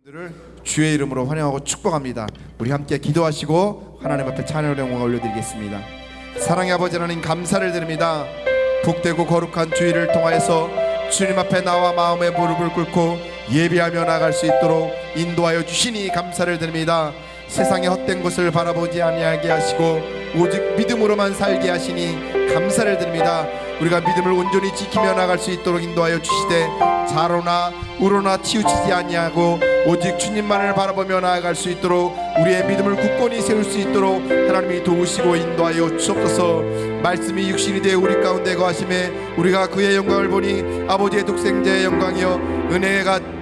들을 주의 이름으로 환영하고 축복합니다. 우리 함께 기도하시고 하나님 앞에 찬양의 영광을 올려드리겠습니다. 사랑의 아버지 하나님, 감사를 드립니다. 복되고 거룩한 주일을 통하여서 주님 앞에 나와 마음의 무릎을 꿇고 예배하며 나갈 수 있도록 인도하여 주시니 감사를 드립니다. 세상의 헛된 것을 바라보지 아니하게 하시고 오직 믿음으로만 살게 하시니 감사를 드립니다. 우리가 믿음을 온전히 지키며 나갈 수 있도록 인도하여 주시되 좌로나 우로나 치우치지 아니하고 오직 주님만을 바라보며 나아갈 수 있도록 우리의 믿음을 굳건히 세울 수 있도록 하나님이 도우시고 인도하여 주옵소서. 말씀이 육신이 되어 우리 가운데 거하심에 우리가 그의 영광을 보니 아버지의 독생자의 영광이여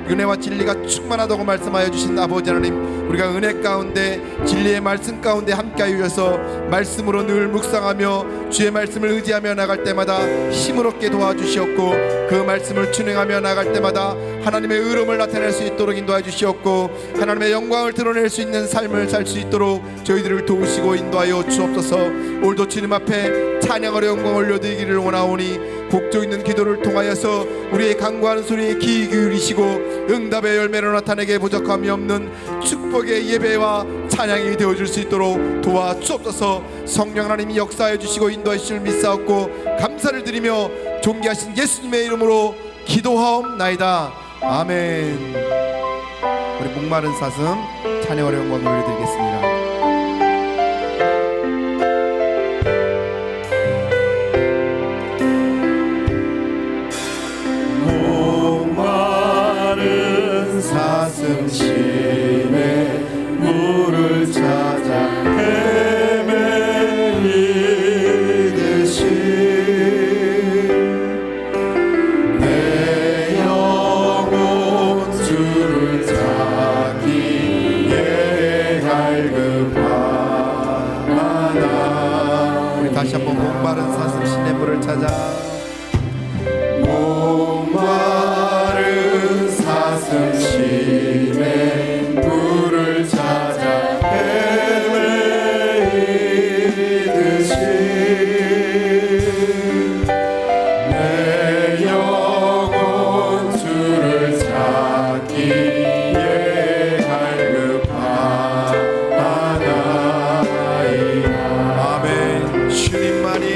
은혜와 진리가 충만하다고 말씀하여 주신 아버지 하나님, 우리가 은혜 가운데 진리의 말씀 가운데 함께하여 주셔서 말씀으로 늘 묵상하며 주의 말씀을 의지하며 나갈 때마다 힘을 얻게 도와주시옵고 그 말씀을 준행하며 나갈 때마다 하나님의 의로움을 나타낼 수 있도록 인도해 주시옵고 하나님의 영광을 드러낼 수 있는 삶을 살 수 있도록 저희들을 도우시고 인도하여 주옵소서. 오늘도 주님 앞에 찬양으로 영광 올려드리기를 원하오니 복조 있는 기도를 통하여서 우리의 간구하는 소리에 귀 기울이시고 응답의 열매로 나타내게 부족함이 없는 축복의 예배와 찬양이 되어줄 수 있도록 도와주옵소서. 성령 하나님이 역사해 주시고 인도해 주실 믿사옵고 감사를 드리며 존귀하신 예수님의 이름으로 기도하옵나이다. 아멘. 우리 목마른 사슴 찬양으로 영광을 올려드리겠습니다. 사슴 심해 물을 찾아 헤매이듯이 내 영혼 주를 찾기에 갈급하나. 우리 다시 한번 목마른 사슴 시내 물을 찾아 목마른 사슴 심해 물을 찾아 헤매이듯이 내 영혼 주를 찾기에 갈급하나이다. 아멘. 주님만이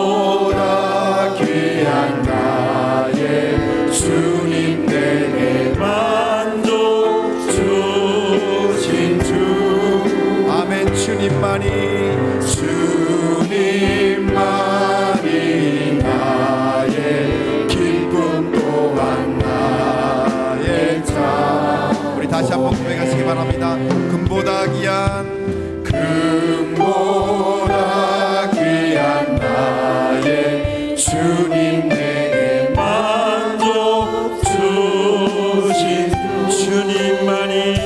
금보다 귀한 나의 주님, 내게 만족 주신 주. 아멘. 주님만이 나의 기쁨 또한 나의 참. 우리 다시 한번 고백하시기 바랍니다. 금보다 귀한 나의 주님, 내게 만족 주신 주님만이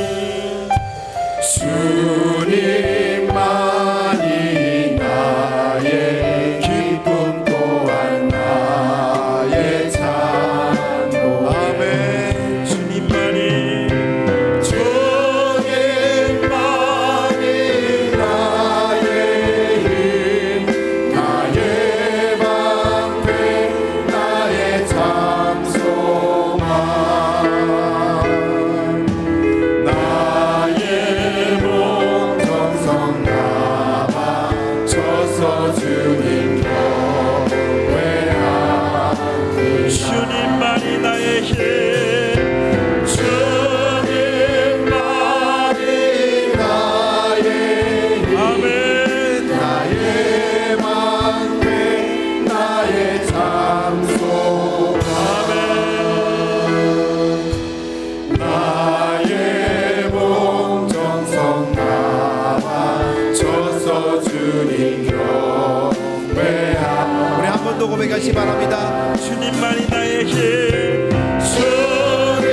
나의 기쁨 또한 나의 찬송. 아멘. 주님만이 나의 힘, 주님만이 나의 힘, 아멘. 나의 방패, 나의 장소, 아멘. 나의 몸 정성 나와 져서 주님 경배하. 우리 한 번 더 고백하시기 바랍니다. 주님만이 나의 힘, 주님만이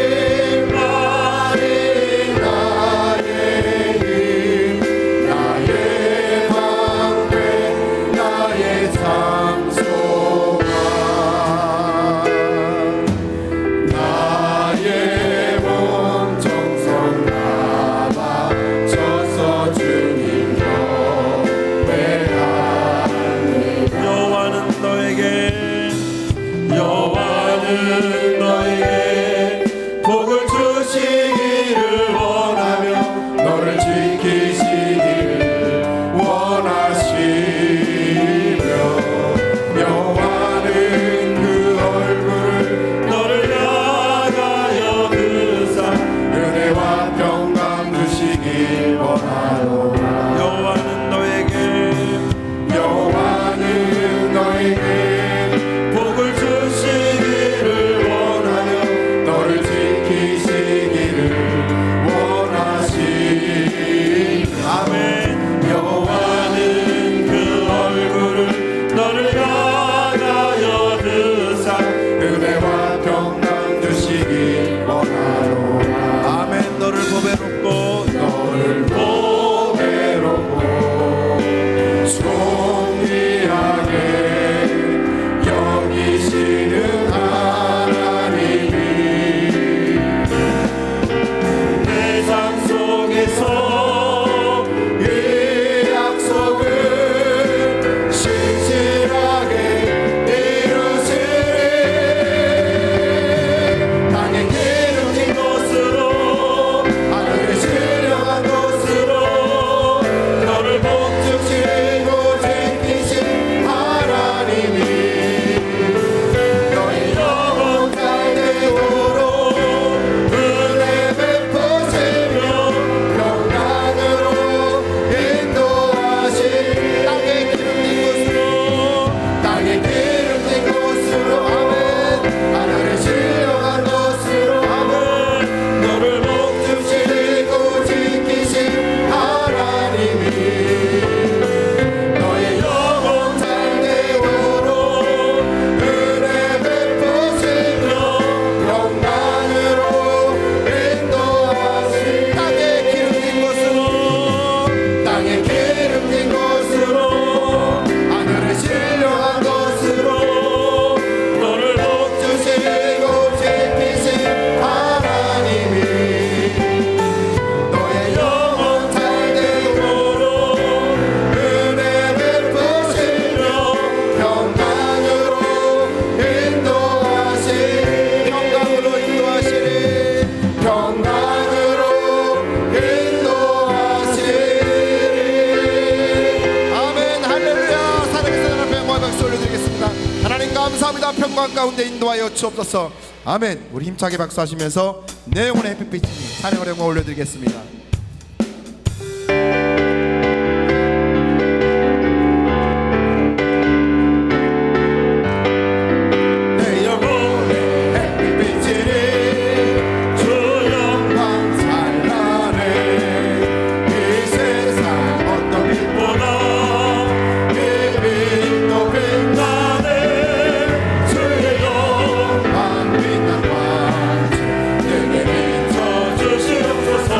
영광 가운데 인도하여 주옵소서. 아멘. 우리 힘차게 박수하시면서 내 영혼의 햇빛이 찬양을 영광 올려드리겠습니다. 내 영혼의 햇빛이 주 영광 찬란해. 이 세상 어떤 빛보다 이 빛도 빛나네. 주의 영광 빛난 광채 내게 비춰주시옵소서.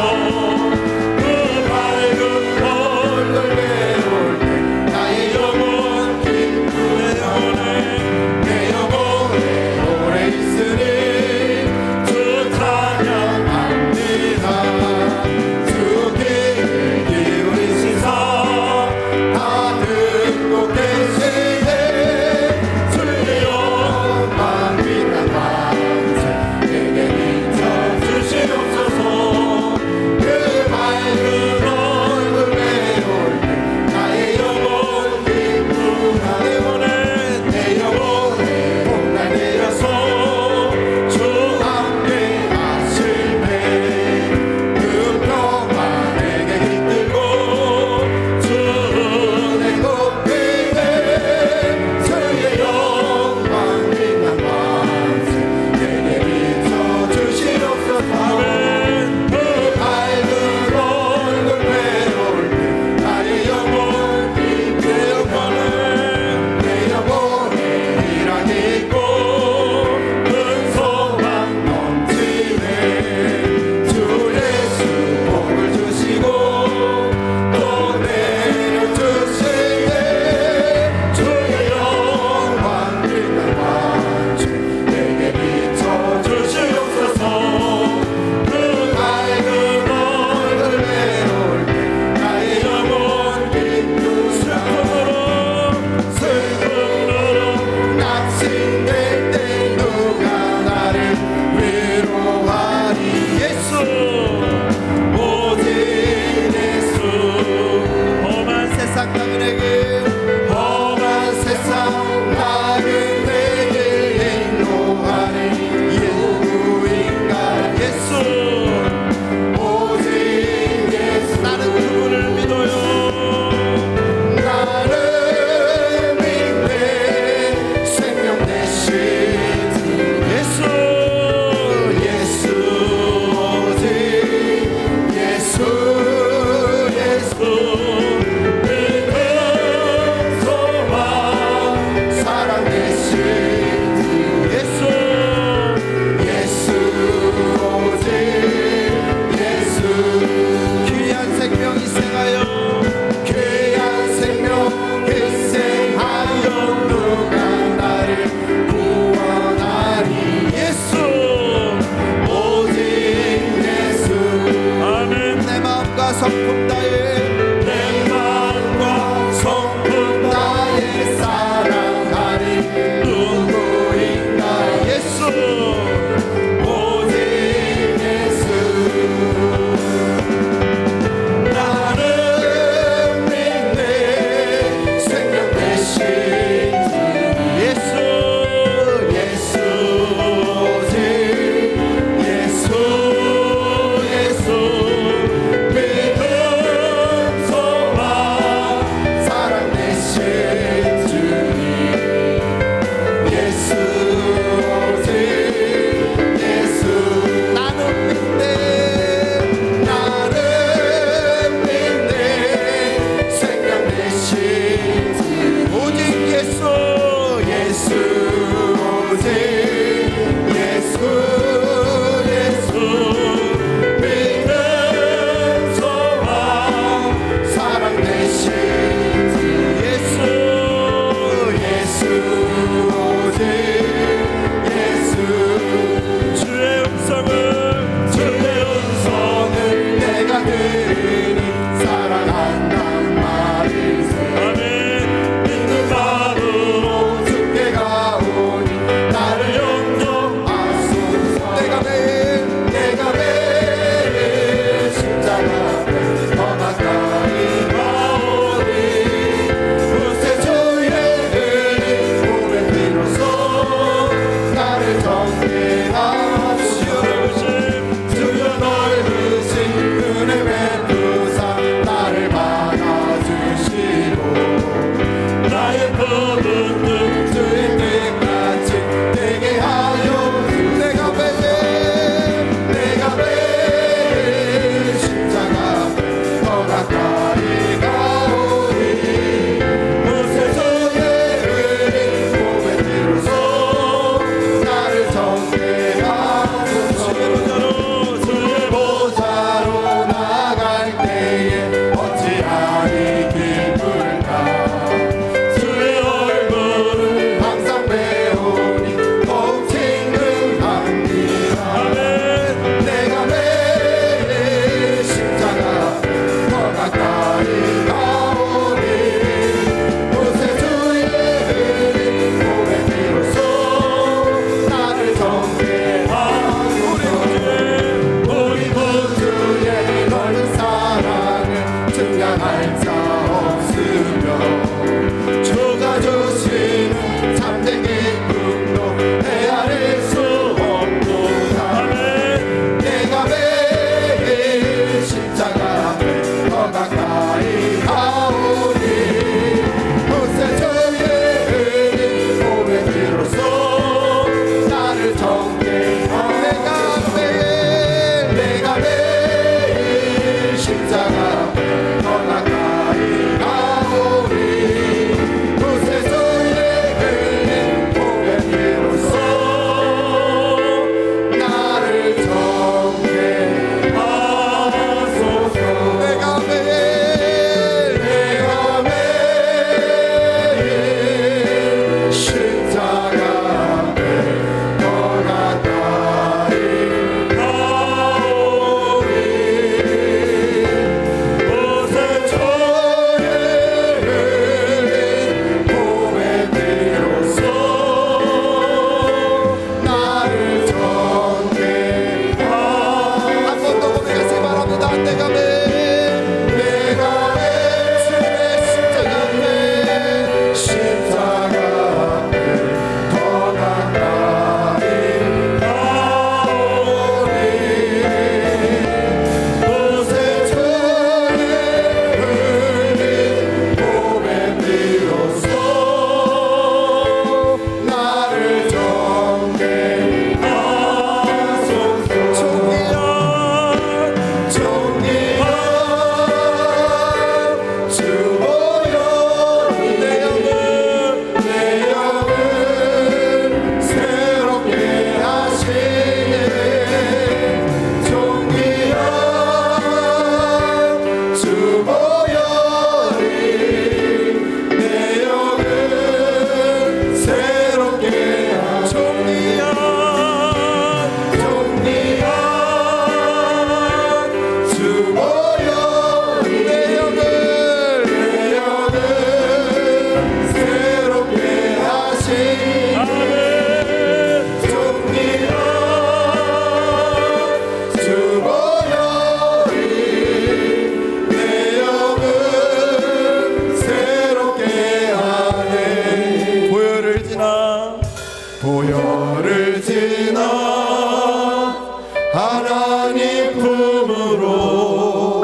품으로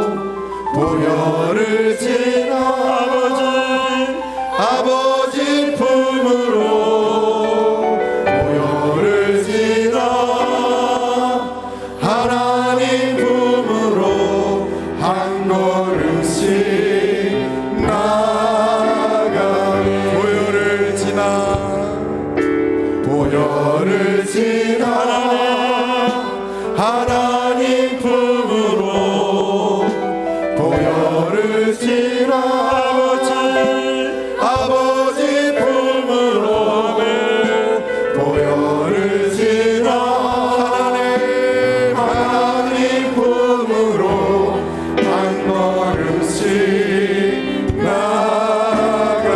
보혈을 지나 아버지 품으로 보혈을 지나 하나님 품으로 한 걸음씩 나가 보혈을 지나 하나님 품으로 보혈을 지나 아버지 품으로 보혈을 지나 하나님 품으로 한 걸음씩 나가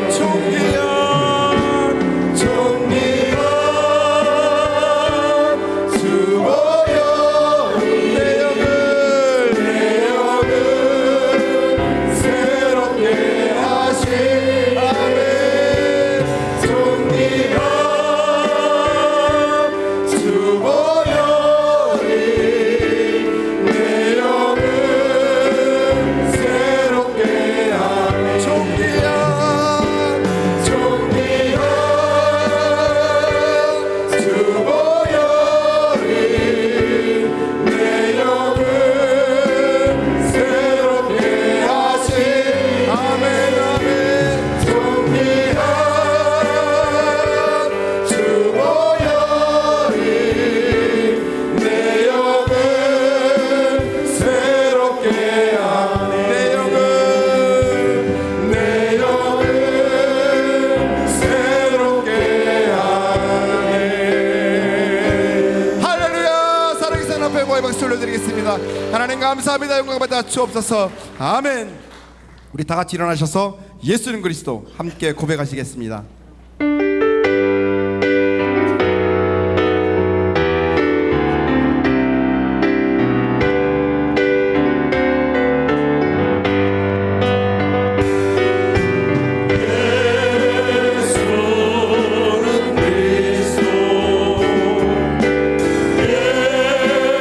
종기야 수고여 내 영을 새롭게 하신 아멘 종기가 수고여리 내 영을 새롭게 하네 종기야 수고여리 내 영을 새롭게 하신 아멘 아멘 종기야 수고여리 내 영을 새롭게 하네 내 영을 새롭게 하네 할렐루야 살아계신 앞에 모여 박수 올려드리겠습니다. 하나님 감사합니다. 영광 받아 주옵소서. 아멘. 우리 다 같이 일어나셔서 예수는 그리스도 함께 고백하시겠습니다. 예수는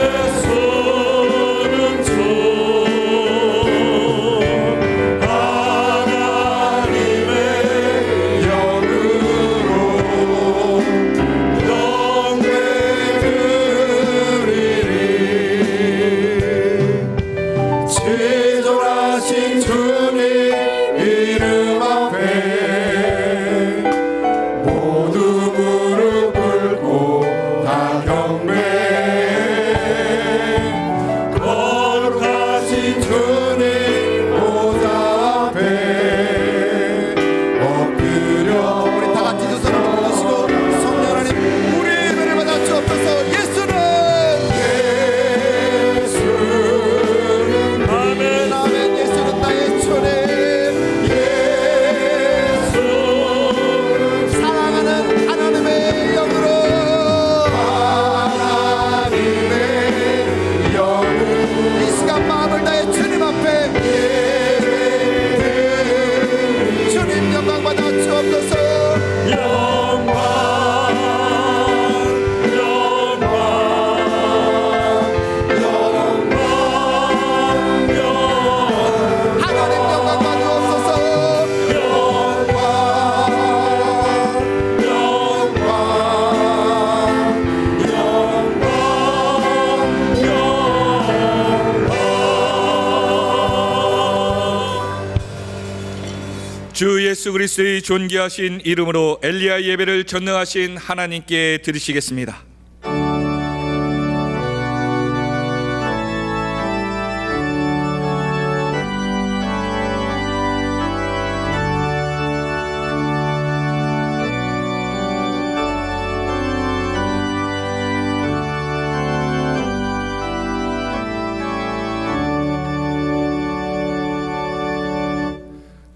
그리스도 예수는 주 하나님의 영으로 영광 드리리 지존하신 주님 이름 앞에 모두 무릎 꿇고 다 경배 거룩하신 주님 보좌 앞에 엎드려 우리 다 같이 두 손을 올리시고 성령 하나님 우리의 예배를 받아 주옵소서. 예수는 아멘 아멘 예수는 나의 주님 예수 사랑하는 하나님의 영으로 이 시간 마음을 다해 주님 앞에 주님 영광 받아 주옵소서. 하나님 영광 받으옵소서. 주 예수 그리스도의 존귀하신 이름으로 엘리야 예배를 전능하신 하나님께 드리시겠습니다.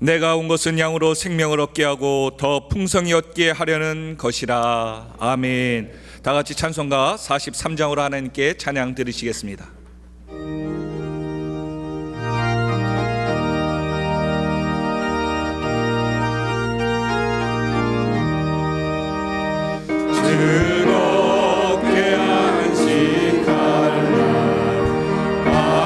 내가 온 것은 양으로 생명을 얻게 하고 더 풍성히 얻게 하려는 것이라. 아멘. 다 같이 찬송가 43장으로 하나님께 찬양 드리시겠습니다. 즐겁게 안식할 날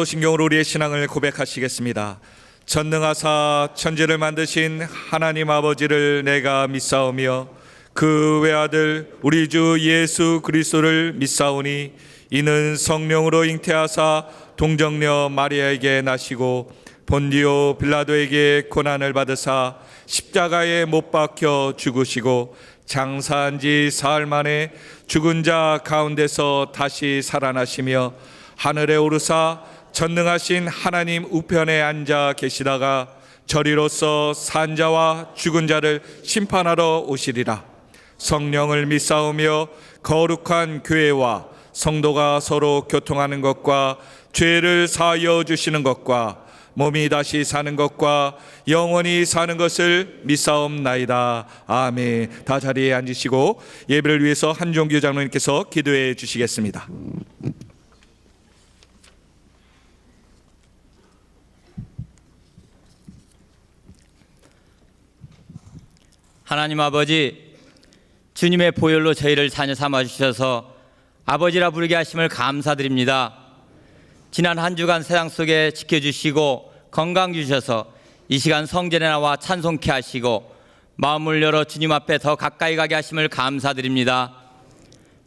사도신경으로 우리의 신앙을 고백하시겠습니다. 전능하사 천지를 만드신 하나님 아버지를 내가 믿사오며 그 외아들 우리 주 예수 그리스도를 믿사오니 이는 성령으로 잉태하사 동정녀 마리아에게 나시고 본디오 빌라도에게 고난을 받으사 십자가에 못 박혀 죽으시고 장사한 지 사흘 만에 죽은 자 가운데서 다시 살아나시며 하늘에 오르사 전능하신 하나님 우편에 앉아 계시다가 저리로서 산 자와 죽은 자를 심판하러 오시리라. 성령을 믿사오며 거룩한 교회와 성도가 서로 교통하는 것과 죄를 사하여 주시는 것과 몸이 다시 사는 것과 영원히 사는 것을 믿사옵나이다. 아멘. 다 자리에 앉으시고 예배를 위해서 한종규 장로님께서 기도해 주시겠습니다. 하나님 아버지, 주님의 보혈로 저희를 자녀 삼아 주셔서 아버지라 부르게 하심을 감사드립니다. 지난 한 주간 세상 속에 지켜주시고 건강 주셔서 이 시간 성전에 나와 찬송케 하시고 마음을 열어 주님 앞에 더 가까이 가게 하심을 감사드립니다.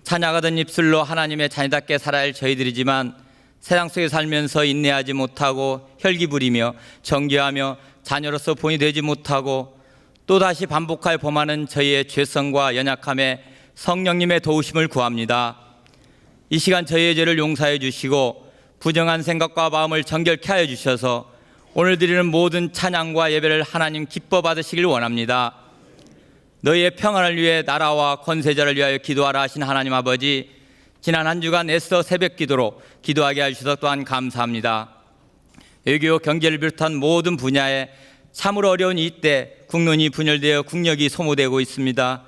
찬양하던 입술로 하나님의 자녀답게 살아야 할 저희들이지만 세상 속에 살면서 인내하지 못하고 혈기 부리며 정죄하며 자녀로서 본이 되지 못하고 또다시 반복하여 범하는 저희의 죄성과 연약함에 성령님의 도우심을 구합니다. 이 시간 저희의 죄를 용서해 주시고 부정한 생각과 마음을 정결케 하여 주셔서 오늘 드리는 모든 찬양과 예배를 하나님 기뻐 받으시길 원합니다. 너희의 평안을 위해 나라와 권세자를 위하여 기도하라 하신 하나님 아버지, 지난 한 주간 애써 새벽 기도로 기도하게 해주셔서 또한 감사합니다. 외교 경제를 비롯한 모든 분야에 참으로 어려운 이때 국론이 분열되어 국력이 소모되고 있습니다.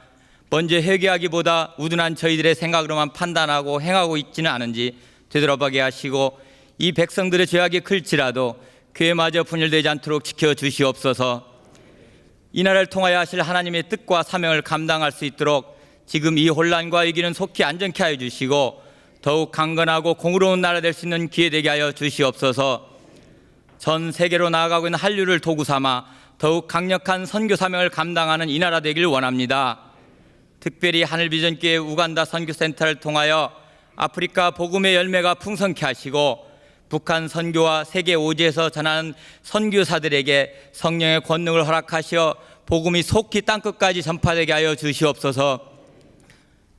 먼저 회개하기보다 우둔한 저희들의 생각으로만 판단하고 행하고 있지는 않은지 되돌아보게 하시고 이 백성들의 죄악이 클지라도 교회마저 분열되지 않도록 지켜주시옵소서. 이 나라를 통하여 하실 하나님의 뜻과 사명을 감당할 수 있도록 지금 이 혼란과 위기는 속히 안정케 하여 주시고 더욱 강건하고 공의로운 나라 될 수 있는 기회 되게 하여 주시옵소서. 전 세계로 나아가고 있는 한류를 도구 삼아 더욱 강력한 선교 사명을 감당하는 이 나라 되길 원합니다. 특별히 하늘비전교회 우간다 선교센터를 통하여 아프리카 복음의 열매가 풍성케 하시고 북한 선교와 세계 오지에서 전하는 선교사들에게 성령의 권능을 허락하시어 복음이 속히 땅끝까지 전파되게 하여 주시옵소서.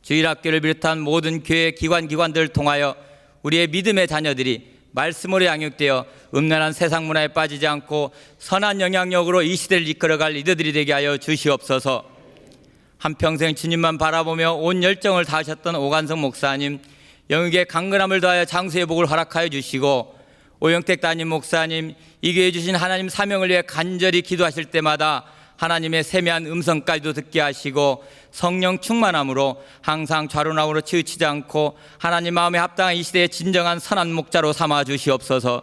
주일학교를 비롯한 모든 교회 기관들을 통하여 우리의 믿음의 자녀들이 말씀으로 양육되어 음란한 세상 문화에 빠지지 않고 선한 영향력으로 이 시대를 이끌어갈 리더들이 되게 하여 주시옵소서. 한평생 주님만 바라보며 온 열정을 다하셨던 오관성 목사님, 영육의 강건함을 더하여 장수의 복을 허락하여 주시고 오영택 담임 목사님, 이 교회에 주신 하나님 사명을 위해 간절히 기도하실 때마다 하나님의 세미한 음성까지도 듣게 하시고 성령 충만함으로 항상 좌로나우로 치우치지 않고 하나님 마음에 합당한 이 시대의 진정한 선한 목자로 삼아 주시옵소서.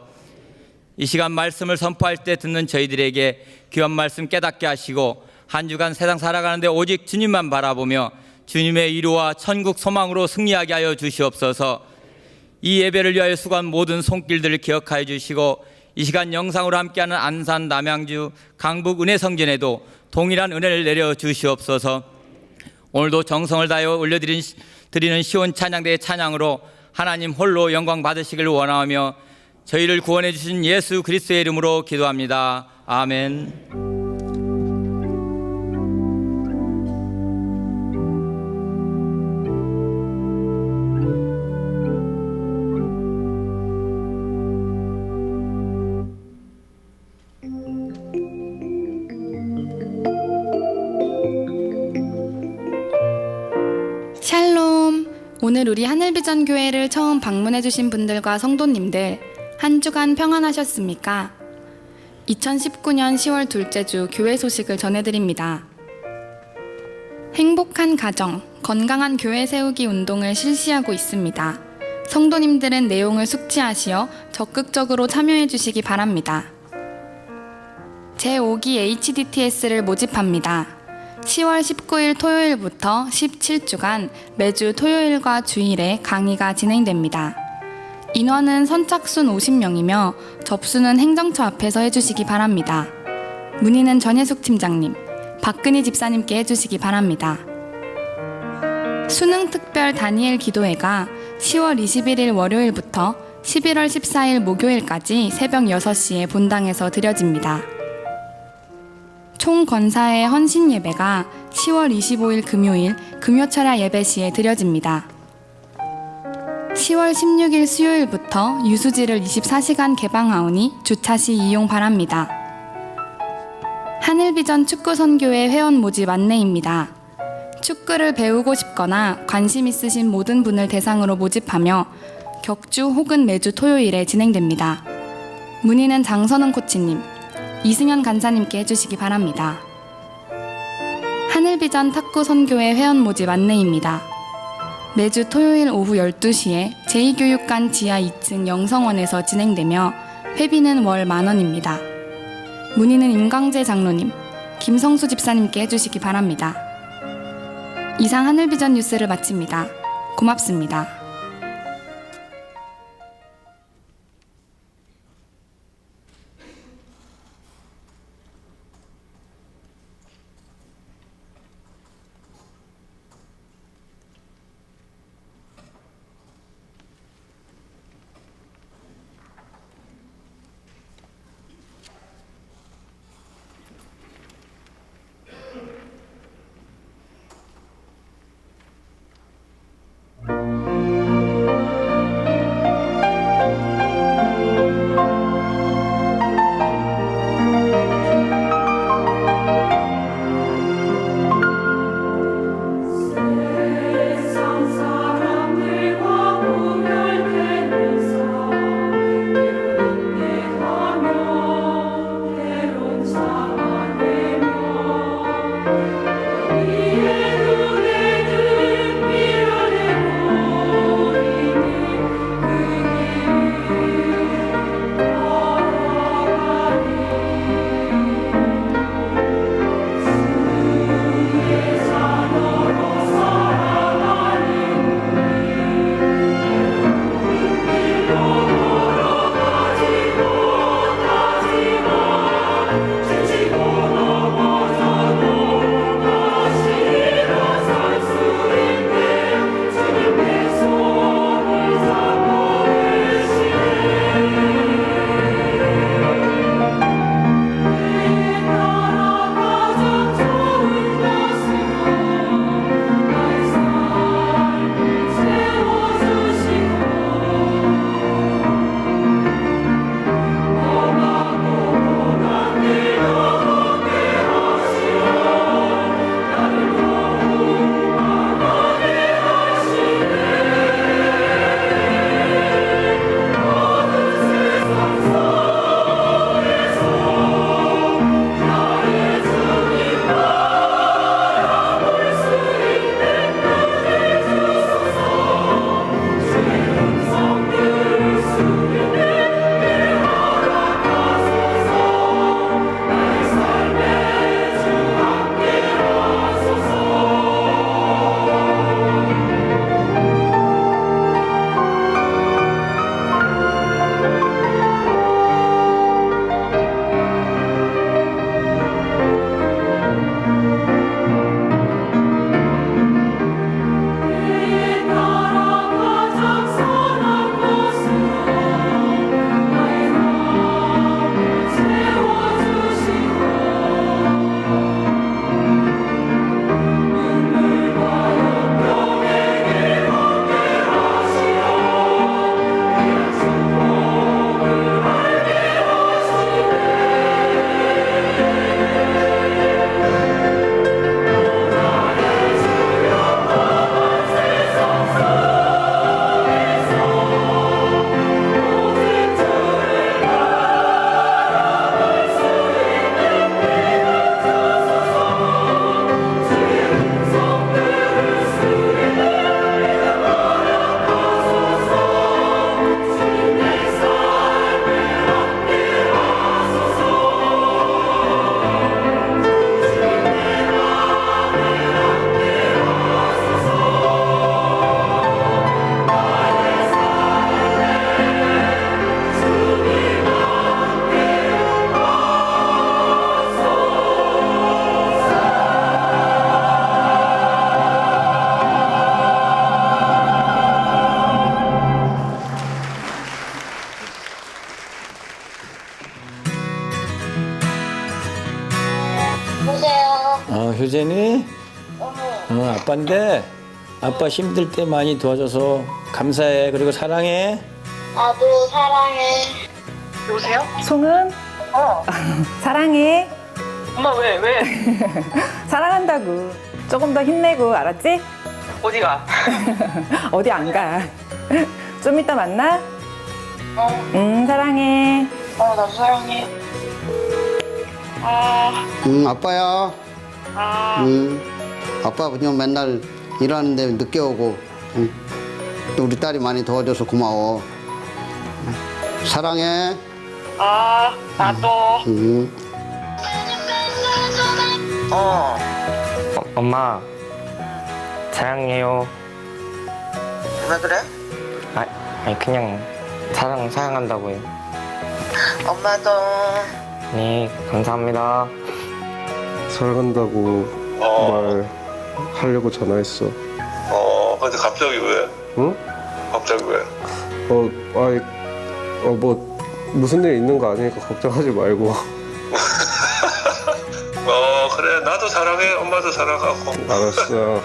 이 시간 말씀을 선포할 때 듣는 저희들에게 귀한 말씀 깨닫게 하시고 한 주간 세상 살아가는데 오직 주님만 바라보며 주님의 위로와 천국 소망으로 승리하게 하여 주시옵소서. 이 예배를 위하여 수고한 모든 손길들을 기억하여 주시고 이 시간 영상으로 함께하는 안산, 남양주, 강북 은혜성전에도 동일한 은혜를 내려 주시옵소서. 오늘도 정성을 다하여 올려드리는 시온 찬양대의 찬양으로 하나님 홀로 영광 받으시길 원하며 저희를 구원해 주신 예수 그리스도의 이름으로 기도합니다. 아멘. 샬롬! 오늘 우리 하늘비전 교회를 처음 방문해주신 분들과 성도님들 한 주간 평안하셨습니까? 2019년 10월 둘째 주 교회 소식을 전해드립니다. 행복한 가정, 건강한 교회 세우기 운동을 실시하고 있습니다. 성도님들은 내용을 숙지하시어 적극적으로 참여해 주시기 바랍니다. 제5기 HDTS를 모집합니다. 10월 19일 토요일부터 17주간 매주 토요일과 주일에 강의가 진행됩니다. 인원은 선착순 50명이며 접수는 행정처 앞에서 해주시기 바랍니다. 문의는 전혜숙 팀장님, 박근희 집사님께 해주시기 바랍니다. 수능특별 다니엘 기도회가 10월 21일 월요일부터 11월 14일 목요일까지 새벽 6시에 본당에서 드려집니다. 총권사의 헌신 예배가 10월 25일 금요일 금요철야 예배 시에 드려집니다. 10월 16일 수요일부터 유수지를 24시간 개방하오니 주차 시 이용 바랍니다. 하늘비전 축구선교회 회원 모집 안내입니다. 축구를 배우고 싶거나 관심 있으신 모든 분을 대상으로 모집하며 격주 혹은 매주 토요일에 진행됩니다. 문의는 장선웅 코치님, 이승현 간사님께 해주시기 바랍니다. 하늘비전 탁구선교회 회원 모집 안내입니다. 매주 토요일 오후 12시에 제2교육관 지하 2층 영성원에서 진행되며 회비는 월 10,000원입니다. 문의는 임광재 장로님, 김성수 집사님께 해주시기 바랍니다. 이상 하늘비전 뉴스를 마칩니다. 고맙습니다. 여보세요. 효진이? 어. 아빠인데 아빠 힘들 때 많이 도와줘서 감사해. 그리고 사랑해. 나도 사랑해. 여보세요? 송은? 사랑해. 엄마 왜? 사랑한다고. 조금 더 힘내고, 알았지? 어디가? 어디 안 가. 좀 이따 만나? 사랑해. 나도 사랑해. 아빠야. 아빠 그냥 맨날 일하는데 늦게 오고, 또 우리 딸이 많이 도와줘서 고마워. 사랑해. 나도. 엄마 사랑해요. 왜 그래? 아니 그냥 사랑한다고요. 엄마도. 네, 감사합니다. 사랑한다고 말하려고 전화했어. 근데 갑자기 왜? 응? 갑자기 왜? 뭐 무슨 일 있는 거 아니니까 걱정하지 말고. 그래, 나도 사랑해. 엄마도 사랑하고. 알았어.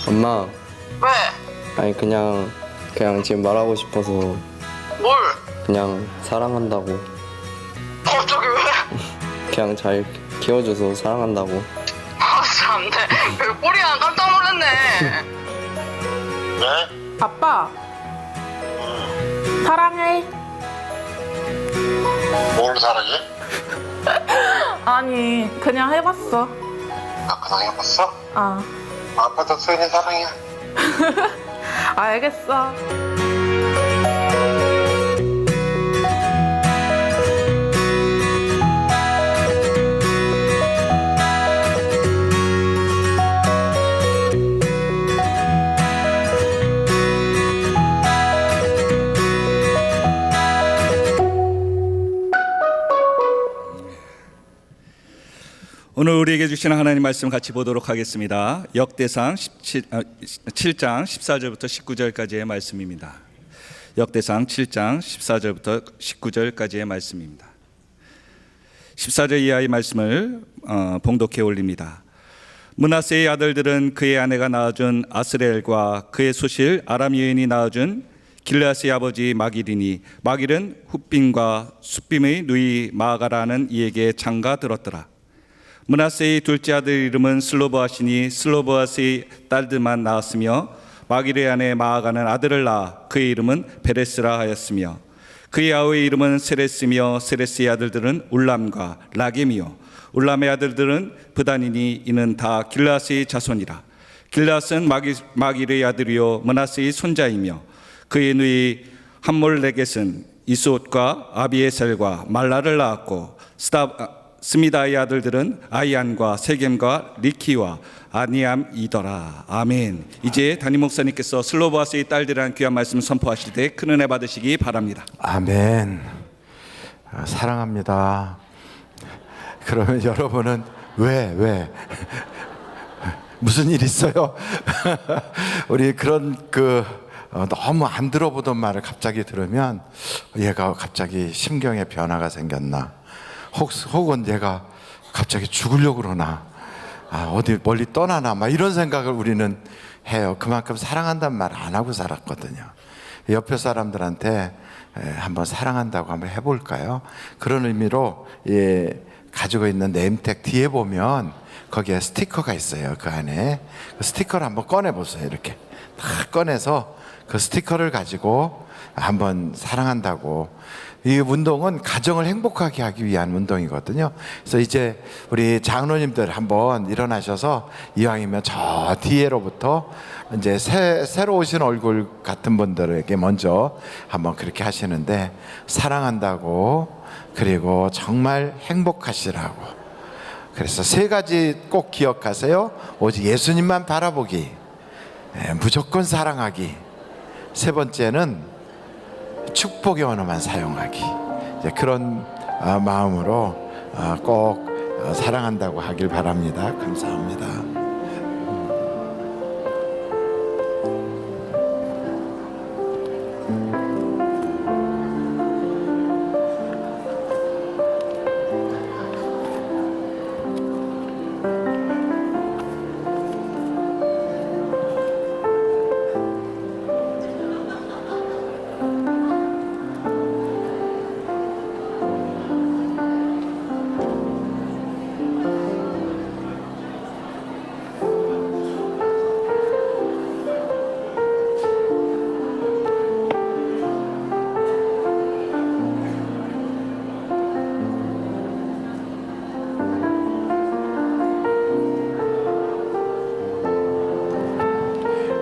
엄마, 왜? 아니 그냥 지금 말하고 싶어서 뭘? 그냥 사랑한다고. 갑자기 왜? 그냥 잘 키워줘서 사랑한다고. 참네. 왜 꼬리야? 깜짝 놀랐네. 네? 아빠. 사랑해. 뭘 사랑해? 아니, 그냥 해봤어. 그냥 해봤어? 아, 아빠도 수연이 사랑해. 알겠어. 오늘 우리에게 주시는 하나님 말씀 같이 보도록 하겠습니다. 역대상 7장 14절부터 19절까지의 말씀입니다. 역대상 7장 14절부터 19절까지의 말씀입니다. 14절 이하의 말씀을 봉독해 올립니다. 므낫세의 아들들은 그의 아내가 낳아준 아스레엘과 그의 소실 아람 여인이 낳아준 길르앗의 아버지 마길이니 마길은 훗빔과 숫빔의 누이 마아가라는 이에게 장가 들었더라. 므낫세의 둘째 아들 이름은 슬로보앗이니 슬로보앗의 딸들만 낳았으며 마길의 아내 마아가는 아들을 낳아 그의 이름은 베레스라 하였으며 그의 아우의 이름은 세레스며 세레스의 아들들은 울람과 라겜이요 울람의 아들들은 브단이니 이는 다 길르앗의 자손이라. 길르앗은 마길의 아들이요 므낫세의 손자이며 그의 누이 함몰레겟은 이스옷과 아비에셀과 말라를 낳았고 스미다의 아들들은 아이안과 세겜과 리키와 아니암이더라. 아멘. 이제 담임 목사님께서 슬로보아스의 딸들이라는 귀한 말씀 선포하실 때 큰 은혜 받으시기 바랍니다. 아멘. 사랑합니다. 그러면 여러분은 왜 무슨 일 있어요? 우리 그런 너무 안 들어보던 말을 갑자기 들으면 얘가 갑자기 심경에 변화가 생겼나? 혹은 얘가 갑자기 죽으려고 그러나? 어디 멀리 떠나나? 막 이런 생각을 우리는 해요. 그만큼 사랑한다는 말 안 하고 살았거든요. 옆에 사람들한테 한번 사랑한다고 한번 해볼까요? 그런 의미로 가지고 있는 네임택 뒤에 보면 거기에 스티커가 있어요. 그 안에 그 스티커를 한번 꺼내보세요. 이렇게 딱 꺼내서 그 스티커를 가지고 한번 사랑한다고. 이 운동은 가정을 행복하게 하기 위한 운동이거든요. 그래서 이제 우리 장로님들 한번 일어나셔서 이왕이면 저 뒤에로부터 이제 새로 오신 얼굴 같은 분들에게 먼저 한번 그렇게 하시는데, 사랑한다고, 그리고 정말 행복하시라고. 그래서 세 가지 꼭 기억하세요. 오직 예수님만 바라보기, 무조건 사랑하기, 세 번째는 축복의 언어만 사용하기. 이제 그런 마음으로 꼭 사랑한다고 하길 바랍니다. 감사합니다.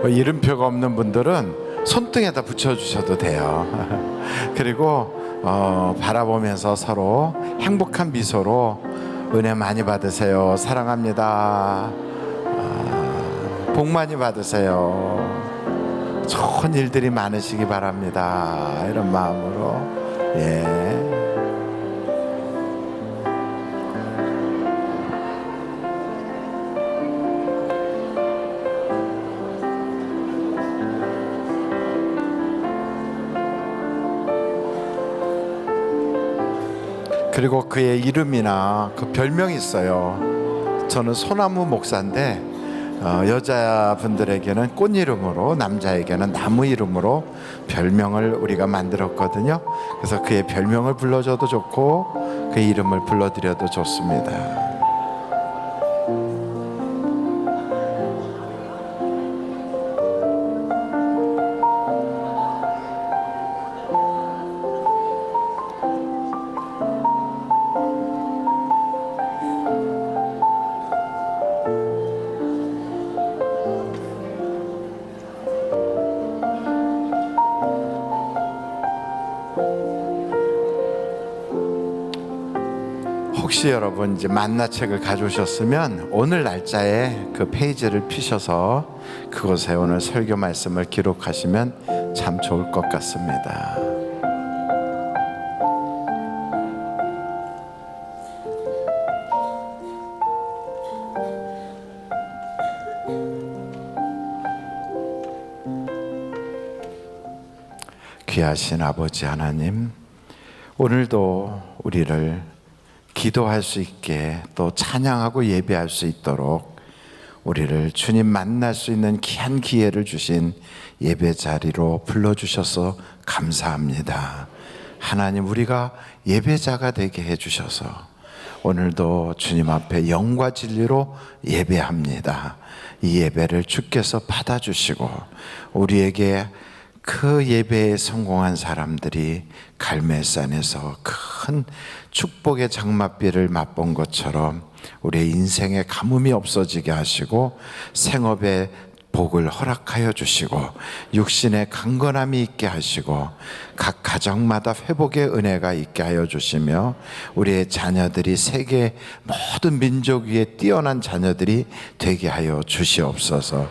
이름표가 없는 분들은 손등에다 붙여주셔도 돼요. 그리고 바라보면서 서로 행복한 미소로 은혜 많이 받으세요. 사랑합니다. 복 많이 받으세요. 좋은 일들이 많으시기 바랍니다. 이런 마음으로 그리고 그의 이름이나 그 별명이 있어요. 저는 소나무 목사인데 여자분들에게는 꽃 이름으로, 남자에게는 나무 이름으로 별명을 우리가 만들었거든요. 그래서 그의 별명을 불러줘도 좋고 그의 이름을 불러드려도 좋습니다. 혹시 여러분 이제 만나책을 가져오셨으면 오늘 날짜에 그 페이지를 피셔서 그곳에 오늘 설교 말씀을 기록하시면 참 좋을 것 같습니다. 귀하신 아버지 하나님, 오늘도 우리를 기도할 수 있게 또 찬양하고 예배할 수 있도록 우리를 주님 만날 수 있는 귀한 기회를 주신 예배 자리로 불러주셔서 감사합니다. 하나님, 우리가 예배자가 되게 해주셔서 오늘도 주님 앞에 영과 진리로 예배합니다. 이 예배를 주께서 받아주시고 우리에게 그 예배에 성공한 사람들이 갈멜산에서 큰 축복의 장맛비를 맛본 것처럼 우리의 인생에 가뭄이 없어지게 하시고 생업의 복을 허락하여 주시고 육신의 강건함이 있게 하시고 각 가정마다 회복의 은혜가 있게 하여 주시며 우리의 자녀들이 세계 모든 민족 위에 뛰어난 자녀들이 되게 하여 주시옵소서.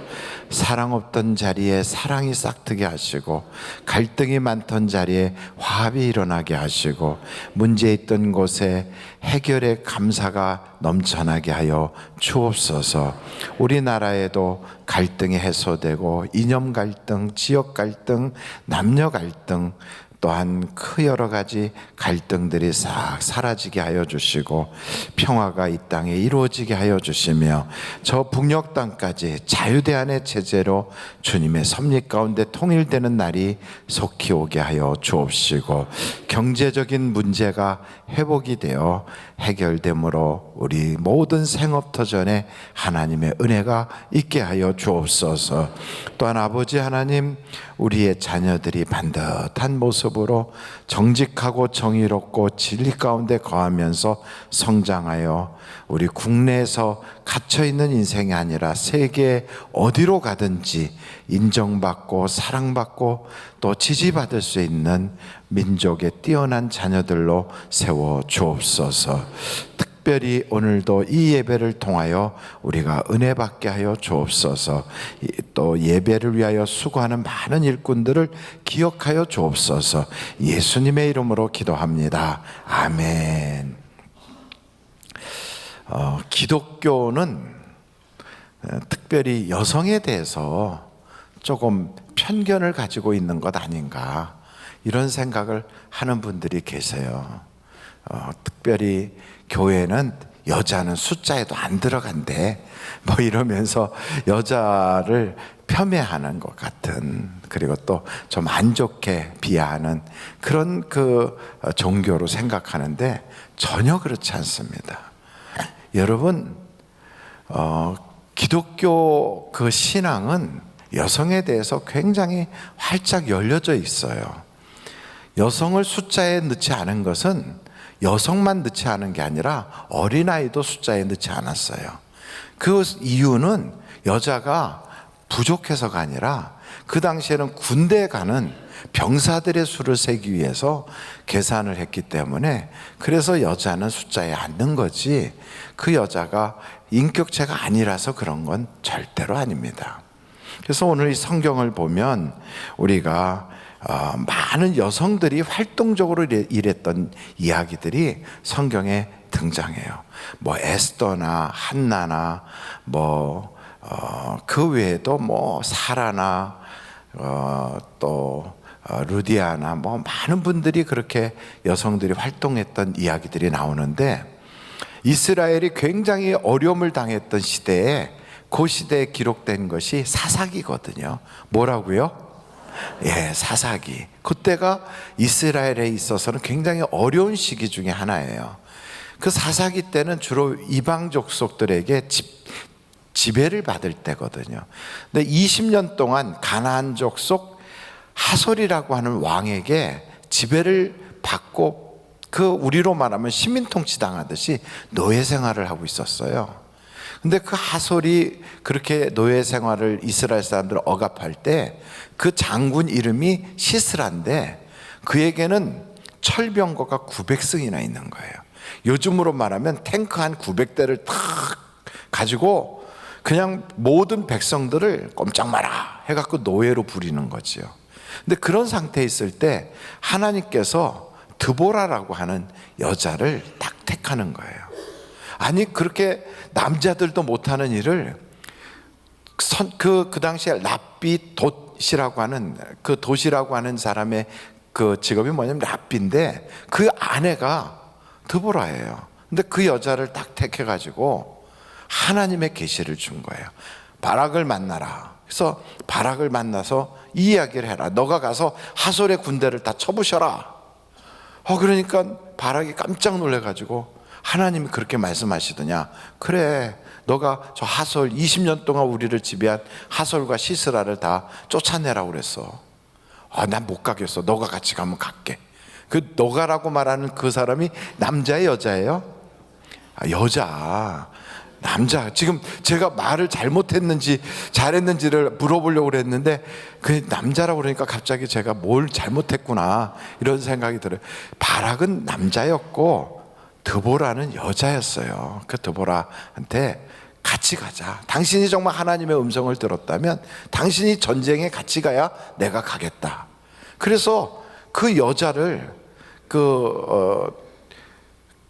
사랑 없던 자리에 사랑이 싹트게 하시고 갈등이 많던 자리에 화합이 일어나게 하시고 문제 있던 곳에 해결의 감사가 넘쳐나게 하여 주옵소서. 우리나라에도 갈등이 해소되고 이념 갈등, 지역 갈등, 남녀 갈등 또한 그 여러 가지 갈등들이 싹 사라지게 하여 주시고 평화가 이 땅에 이루어지게 하여 주시며 저 북녘 땅까지 자유대안의 체제로 주님의 섭리 가운데 통일되는 날이 속히 오게 하여 주옵시고 경제적인 문제가 회복이 되어 해결됨으로 우리 모든 생업터전에 하나님의 은혜가 있게 하여 주옵소서. 또한 아버지 하나님, 우리의 자녀들이 반듯한 모습으로 정직하고 정의롭고 진리 가운데 거하면서 성장하여 우리 국내에서 갇혀있는 인생이 아니라 세계 어디로 가든지 인정받고 사랑받고 또 지지받을 수 있는 민족의 뛰어난 자녀들로 세워 주옵소서. 특별히 오늘도 이 예배를 통하여 우리가 은혜 받게 하여 주옵소서. 또 예배를 위하여 수고하는 많은 일꾼들을 기억하여 주옵소서. 예수님의 이름으로 기도합니다. 아멘. 기독교는 특별히 여성에 대해서 조금 편견을 가지고 있는 것 아닌가 이런 생각을 하는 분들이 계세요. 특별히 교회는 여자는 숫자에도 안 들어간대 뭐 이러면서 여자를 폄훼하는 것 같은, 그리고 또 좀 안 좋게 비하하는 그런 그 종교로 생각하는데 전혀 그렇지 않습니다. 여러분, 기독교 그 신앙은 여성에 대해서 굉장히 활짝 열려져 있어요. 여성을 숫자에 넣지 않은 것은 여성만 넣지 않은 게 아니라 어린아이도 숫자에 넣지 않았어요. 그 이유는 여자가 부족해서가 아니라 그 당시에는 군대에 가는 병사들의 수를 세기 위해서 계산을 했기 때문에 그래서 여자는 숫자에 앉는 거지 그 여자가 인격체가 아니라서 그런 건 절대로 아닙니다. 그래서 오늘 이 성경을 보면 우리가 많은 여성들이 활동적으로 일했던 이야기들이 성경에 등장해요. 뭐 에스더나 한나나 그 외에도 뭐 사라나 또 루디아나 뭐 많은 분들이 그렇게 여성들이 활동했던 이야기들이 나오는데 이스라엘이 굉장히 어려움을 당했던 시대에 그 시대에 기록된 것이 사사기거든요. 뭐라고요? 예, 사사기. 그때가 이스라엘에 있어서는 굉장히 어려운 시기 중에 하나예요. 그 사사기 때는 주로 이방 족속들에게 지배를 받을 때거든요. 근데 20년 동안 가나안 족속 하솔이라고 하는 왕에게 지배를 받고 그 우리로 말하면 식민통치 당하듯이 노예 생활을 하고 있었어요. 근데 그 하솔이 그렇게 노예 생활을 이스라엘 사람들을 억압할 때 그 장군 이름이 시스라인데 그에게는 철병거가 900승이나 있는 거예요. 요즘으로 말하면 탱크 한 900대를 탁 가지고 그냥 모든 백성들을 꼼짝 마라 해갖고 노예로 부리는 거지요. 근데 그런 상태에 있을 때 하나님께서 드보라라고 하는 여자를 딱 택하는 거예요. 아니 그렇게 남자들도 못하는 일을 그 당시에 랍비 돛이라고 하는 그 돛이라고 하는 사람의 그 직업이 뭐냐면 랍비인데 그 아내가 드보라예요. 근데 그 여자를 딱 택해가지고 하나님의 계시를 준 거예요. 바락을 만나라. 그래서 바락을 만나서 이 이야기를 해라. 너가 가서 하솔의 군대를 다 쳐부셔라. 그러니까 바락이 깜짝 놀래가지고 하나님이 그렇게 말씀하시더냐. 그래, 너가 저 하솔 20년 동안 우리를 지배한 하솔과 시스라를 다 쫓아내라고 그랬어. 난 못 가겠어. 너가 같이 가면 갈게. 그 너가라고 말하는 그 사람이 남자예요, 여자예요? 여자. 남자. 지금 제가 말을 잘못했는지 잘했는지를 물어보려고 그랬는데 그 남자라고 그러니까 갑자기 제가 뭘 잘못했구나 이런 생각이 들어요. 바락은 남자였고 드보라는 여자였어요. 그 드보라한테 같이 가자. 당신이 정말 하나님의 음성을 들었다면 당신이 전쟁에 같이 가야 내가 가겠다. 그래서 그 여자를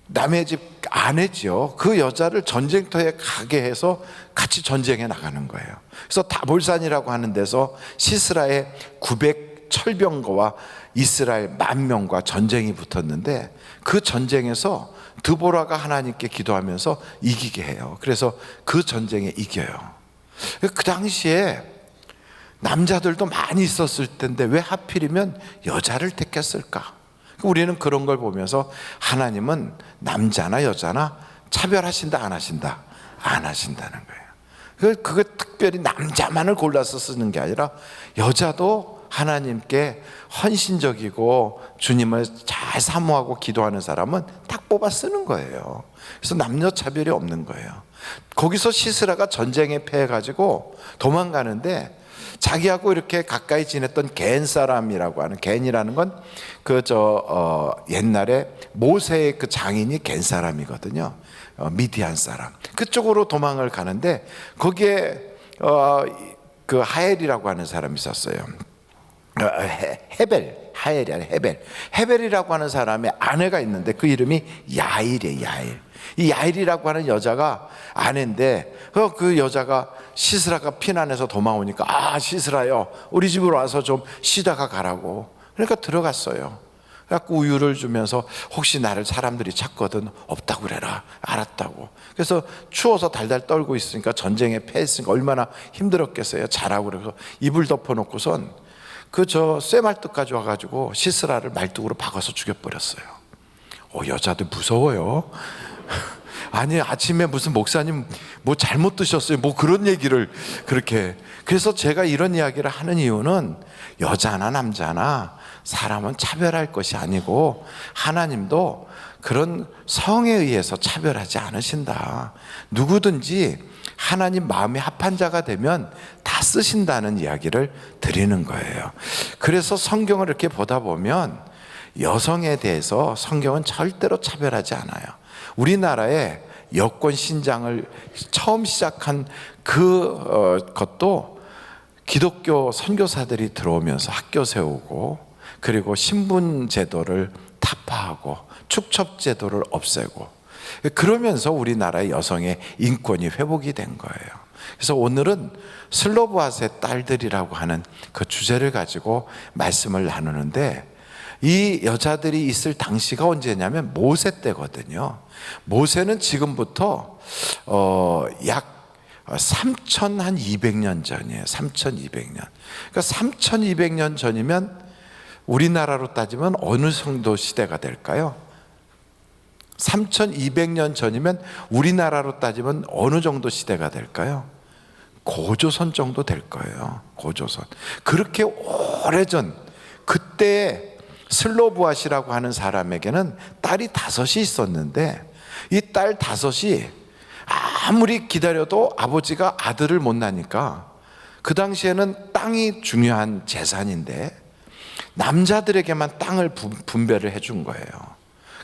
남의 집 아내죠. 그 여자를 전쟁터에 가게 해서 같이 전쟁에 나가는 거예요. 그래서 다볼산이라고 하는 데서 시스라의 900 철병거와 이스라엘 10,000명과 전쟁이 붙었는데 그 전쟁에서 드보라가 하나님께 기도하면서 이기게 해요. 그래서 그 전쟁에 이겨요. 그 당시에 남자들도 많이 있었을 텐데 왜 하필이면 여자를 택했을까? 우리는 그런 걸 보면서 하나님은 남자나 여자나 차별하신다 안 하신다? 안 하신다는 거예요. 그게 특별히 남자만을 골라서 쓰는 게 아니라 여자도 하나님께 헌신적이고 주님을 잘 사모하고 기도하는 사람은 딱 뽑아 쓰는 거예요. 그래서 남녀 차별이 없는 거예요. 거기서 시스라가 전쟁에 패해가지고 도망가는데 자기하고 이렇게 가까이 지냈던 겐 사람이라고 하는, 겐이라는 건 옛날에 모세의 그 장인이 겐 사람이거든요. 미디안 사람. 그쪽으로 도망을 가는데 거기에 그 하엘이라고 하는 사람이 있었어요. 하엘이 아니라 헤벨이라고 하는 사람의 아내가 있는데 그 이름이 야일이에요. 야일. 이 야일이라고 하는 여자가 아내인데 그 여자가 시스라가 피난해서 도망오니까 시스라요, 우리 집으로 와서 좀 쉬다가 가라고. 그러니까 들어갔어요. 그래갖고 우유를 주면서 혹시 나를 사람들이 찾거든 없다고 그래라. 알았다고. 그래서 추워서 달달 떨고 있으니까 전쟁에 패했으니까 얼마나 힘들었겠어요. 자라고. 그래서 이불 덮어놓고선 쇠말뚝까지 와가지고 시스라를 말뚝으로 박아서 죽여버렸어요. 여자들 무서워요. 아니 아침에 무슨 목사님 뭐 잘못 드셨어요 뭐 그런 얘기를 그렇게. 그래서 제가 이런 이야기를 하는 이유는 여자나 남자나 사람은 차별할 것이 아니고 하나님도 그런 성에 의해서 차별하지 않으신다. 누구든지 하나님 마음이 합한 자가 되면 다 쓰신다는 이야기를 드리는 거예요. 그래서 성경을 이렇게 보다 보면 여성에 대해서 성경은 절대로 차별하지 않아요. 우리나라에 여권 신장을 처음 시작한 것도 기독교 선교사들이 들어오면서 학교 세우고, 그리고 신분 제도를 타파하고 축첩 제도를 없애고, 그러면서 우리나라의 여성의 인권이 회복이 된 거예요. 그래서 오늘은 슬로브핫의 딸들이라고 하는 그 주제를 가지고 말씀을 나누는데, 이 여자들이 있을 당시가 언제냐면 모세 때거든요. 모세는 지금부터 약 3,200년 전이에요. 3,200년. 그러니까 3,200년 전이면 우리나라로 따지면 어느 정도 시대가 될까요? 3,200년 전이면 우리나라로 따지면 어느 정도 시대가 될까요? 고조선 정도 될 거예요. 고조선. 그렇게 오래전, 그때 슬로브핫이라고 하는 사람에게는 딸이 5이 있었는데, 이 딸 5이 아무리 기다려도 아버지가 아들을 못 낳으니까, 그 당시에는 땅이 중요한 재산인데 남자들에게만 땅을 분배를 해준 거예요.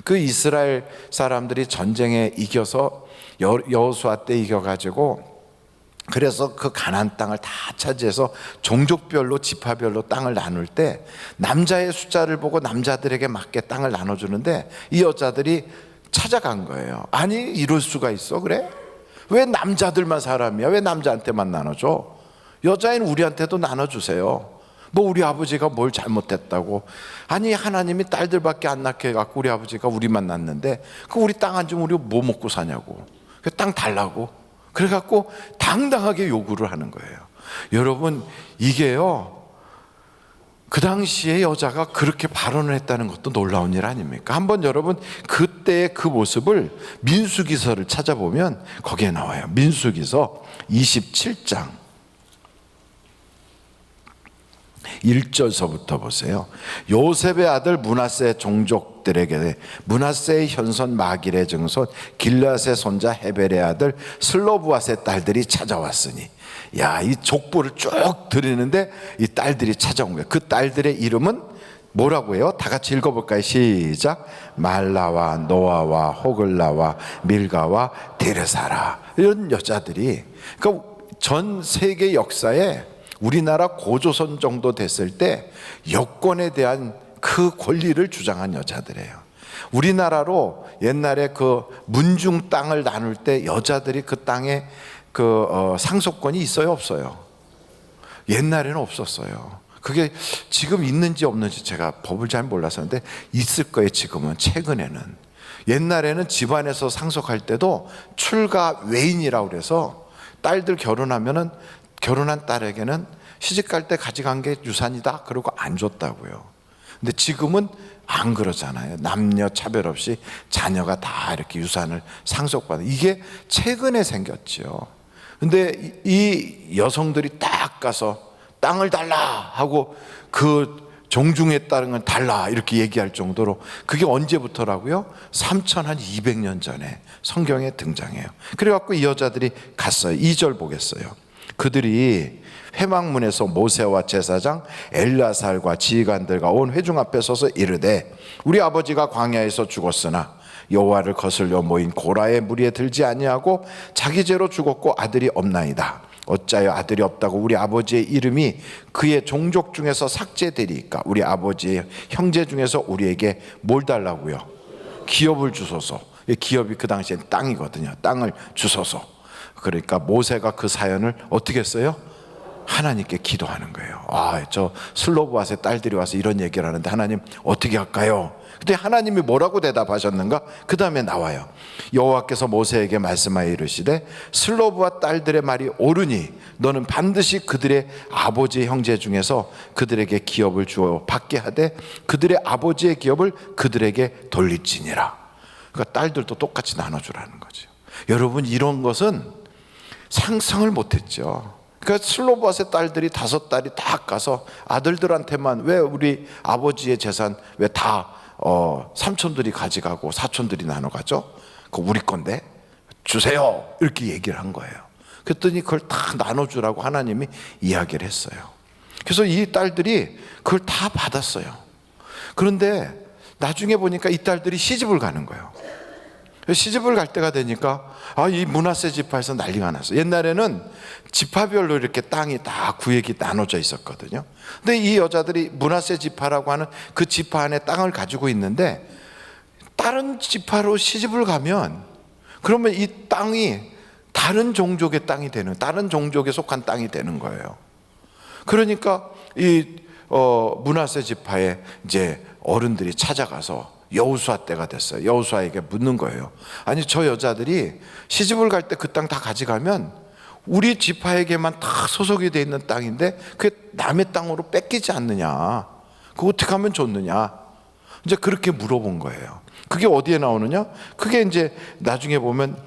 그 이스라엘 사람들이 전쟁에 이겨서 여호수아 때 이겨가지고, 그래서 그 가나안 땅을 다 차지해서 종족별로 지파별로 땅을 나눌 때 남자의 숫자를 보고 남자들에게 맞게 땅을 나눠주는데, 이 여자들이 찾아간 거예요. 아니, 이럴 수가 있어? 그래? 왜 남자들만 사람이야? 왜 남자한테만 나눠줘? 여자인 우리한테도 나눠주세요. 뭐 우리 아버지가 뭘 잘못했다고? 아니, 하나님이 딸들밖에 안 낳게 해갖고 우리 아버지가 우리만 낳는데 그 우리 땅 안 주면 우리 뭐 먹고 사냐고. 그 땅 달라고. 그래갖고 당당하게 요구를 하는 거예요. 여러분, 이게요, 그 당시에 여자가 그렇게 발언을 했다는 것도 놀라운 일 아닙니까? 한번 여러분 그때의 그 모습을 민수기서를 찾아보면 거기에 나와요. 민수기서 27장 1절서부터 보세요. 요셉의 아들 므낫세 종족들에게 므낫세의 현손 마길의 증손 길앗의 손자 헤벨의 아들 슬로브핫의 딸들이 찾아왔으니, 야, 이 족보를 쭉 드리는데 이 딸들이 찾아온 거예요. 그 딸들의 이름은 뭐라고 해요? 다 같이 읽어볼까요? 시작. 말라와 노아와 호글라와 밀가와 데르사라. 이런 여자들이, 그러니까 전 세계 역사에 우리나라 고조선 정도 됐을 때 여권에 대한 그 권리를 주장한 여자들이에요. 우리나라로 옛날에 그 문중 땅을 나눌 때 여자들이 그 땅에 상속권이 있어요, 없어요? 옛날에는 없었어요. 그게 지금 있는지 없는지 제가 법을 잘 몰라서 그런데 있을 거예요. 지금은, 최근에는. 옛날에는 집안에서 상속할 때도 출가 외인이라고 그래서 딸들 결혼하면은 결혼한 딸에게는 시집갈 때 가져간 게 유산이다 그러고 안 줬다고요. 근데 지금은 안 그러잖아요. 남녀 차별 없이 자녀가 다 이렇게 유산을 상속받는, 이게 최근에 생겼죠. 근데 이 여성들이 딱 가서 땅을 달라 하고 그 종중에 따른 건 달라 이렇게 얘기할 정도로, 그게 언제부터라고요? 3,200년 전에 성경에 등장해요. 그래갖고 이 여자들이 갔어요. 2절 보겠어요. 그들이 회막문에서 모세와 제사장 엘르아살과 지휘관들과 온 회중 앞에 서서 이르되, 우리 아버지가 광야에서 죽었으나 여호와를 거슬려 모인 고라의 무리에 들지 아니하고 자기 죄로 죽었고 아들이 없나이다. 어찌하여 아들이 없다고 우리 아버지의 이름이 그의 종족 중에서 삭제되리까? 우리 아버지의 형제 중에서 우리에게 뭘 달라고요? 기업을 주소서. 기업이 그 당시엔 땅이거든요. 땅을 주소서. 그러니까 모세가 그 사연을 어떻게 했어요? 하나님께 기도하는 거예요. 아, 저 슬로브핫의 딸들이 와서 이런 얘기를 하는데 하나님 어떻게 할까요? 그때 하나님이 뭐라고 대답하셨는가? 그 다음에 나와요. 여호와께서 모세에게 말씀하여 이르시되, 슬로브핫 딸들의 말이 옳으니 너는 반드시 그들의 아버지의 형제 중에서 그들에게 기업을 주어 받게 하되 그들의 아버지의 기업을 그들에게 돌릴지니라. 그러니까 딸들도 똑같이 나눠주라는 거죠. 여러분, 이런 것은 상상을 못했죠. 그러니까 슬로브핫의 딸들이 5딸이 다 가서 아들들한테만, 왜 우리 아버지의 재산 왜 다 삼촌들이 가져가고 사촌들이 나눠 가죠. 그 우리 건데 주세요 이렇게 얘기를 한 거예요. 그랬더니 그걸 다 나눠주라고 하나님이 이야기를 했어요. 그래서 이 딸들이 그걸 다 받았어요. 그런데 나중에 보니까 이 딸들이 시집을 가는 거예요. 시집을 갈 때가 되니까 이 므낫세 지파에서 난리가 났어요. 옛날에는 지파별로 이렇게 땅이 다 구역이 나눠져 있었거든요. 근데 이 여자들이 므낫세 지파라고 하는 그 지파 안에 땅을 가지고 있는데 다른 지파로 시집을 가면 그러면 이 땅이 다른 종족의 땅이 되는, 다른 종족에 속한 땅이 되는 거예요. 그러니까 이 므낫세 지파의 이제 어른들이 찾아가서 여호수아 때가 됐어요. 여호수아에게 묻는 거예요. 아니 저 여자들이 시집을 갈 때 그 땅 다 가져가면 우리 지파에게만 다 소속이 돼 있는 땅인데 그게 남의 땅으로 뺏기지 않느냐, 그거 어떻게 하면 좋느냐, 이제 그렇게 물어본 거예요. 그게 어디에 나오느냐? 그게 이제 나중에 보면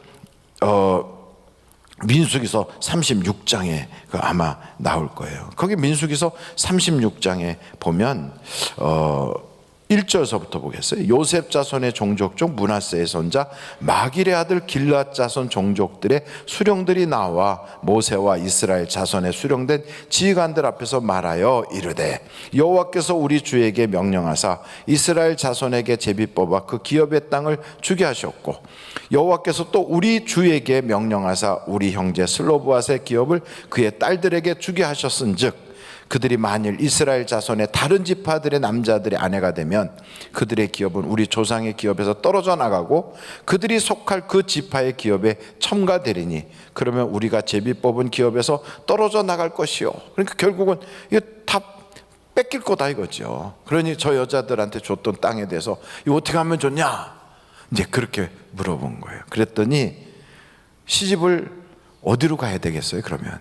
민수기서 36장에 아마 나올 거예요. 거기 민수기서 36장에 보면 1절서부터 보겠어요. 요셉 자손의 종족 중 므낫세의 손자 마길의 아들 길앗 자손 종족들의 수령들이 나와 모세와 이스라엘 자손의 수령된 지휘관들 앞에서 말하여 이르되 여호와께서 우리 주에게 명령하사 이스라엘 자손에게 제비 뽑아 그 기업의 땅을 주게 하셨고 여호와께서 또 우리 주에게 명령하사 우리 형제 슬로브앗의 기업을 그의 딸들에게 주게 하셨은즉 그들이 만일 이스라엘 자손의 다른 지파들의 남자들의 아내가 되면 그들의 기업은 우리 조상의 기업에서 떨어져 나가고 그들이 속할 그 지파의 기업에 첨가되리니 그러면 우리가 제비 뽑은 기업에서 떨어져 나갈 것이요. 그러니까 결국은 이거 다 뺏길 거다 이거죠. 그러니 저 여자들한테 줬던 땅에 대해서 이거 어떻게 하면 좋냐, 이제 그렇게 물어본 거예요. 그랬더니 시집을 어디로 가야 되겠어요? 그러면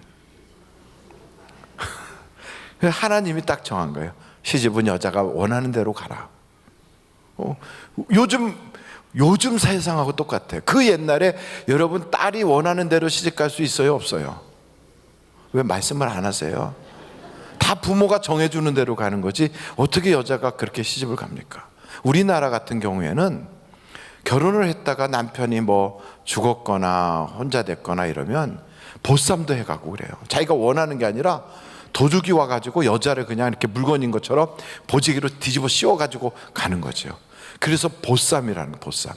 하나님이 딱 정한 거예요. 시집은 여자가 원하는 대로 가라. 요즘 세상하고 똑같아요. 그 옛날에 여러분 딸이 원하는 대로 시집 갈 수 있어요, 없어요? 왜 말씀을 안 하세요? 다 부모가 정해주는 대로 가는 거지 어떻게 여자가 그렇게 시집을 갑니까? 우리나라 같은 경우에는 결혼을 했다가 남편이 뭐 죽었거나 혼자 됐거나 이러면 보쌈도 해가고 그래요. 자기가 원하는 게 아니라 도둑이 와가지고 여자를 그냥 이렇게 물건인 것처럼 보지기로 뒤집어 씌워가지고 가는 거죠. 그래서 보쌈이라는 거, 보쌈.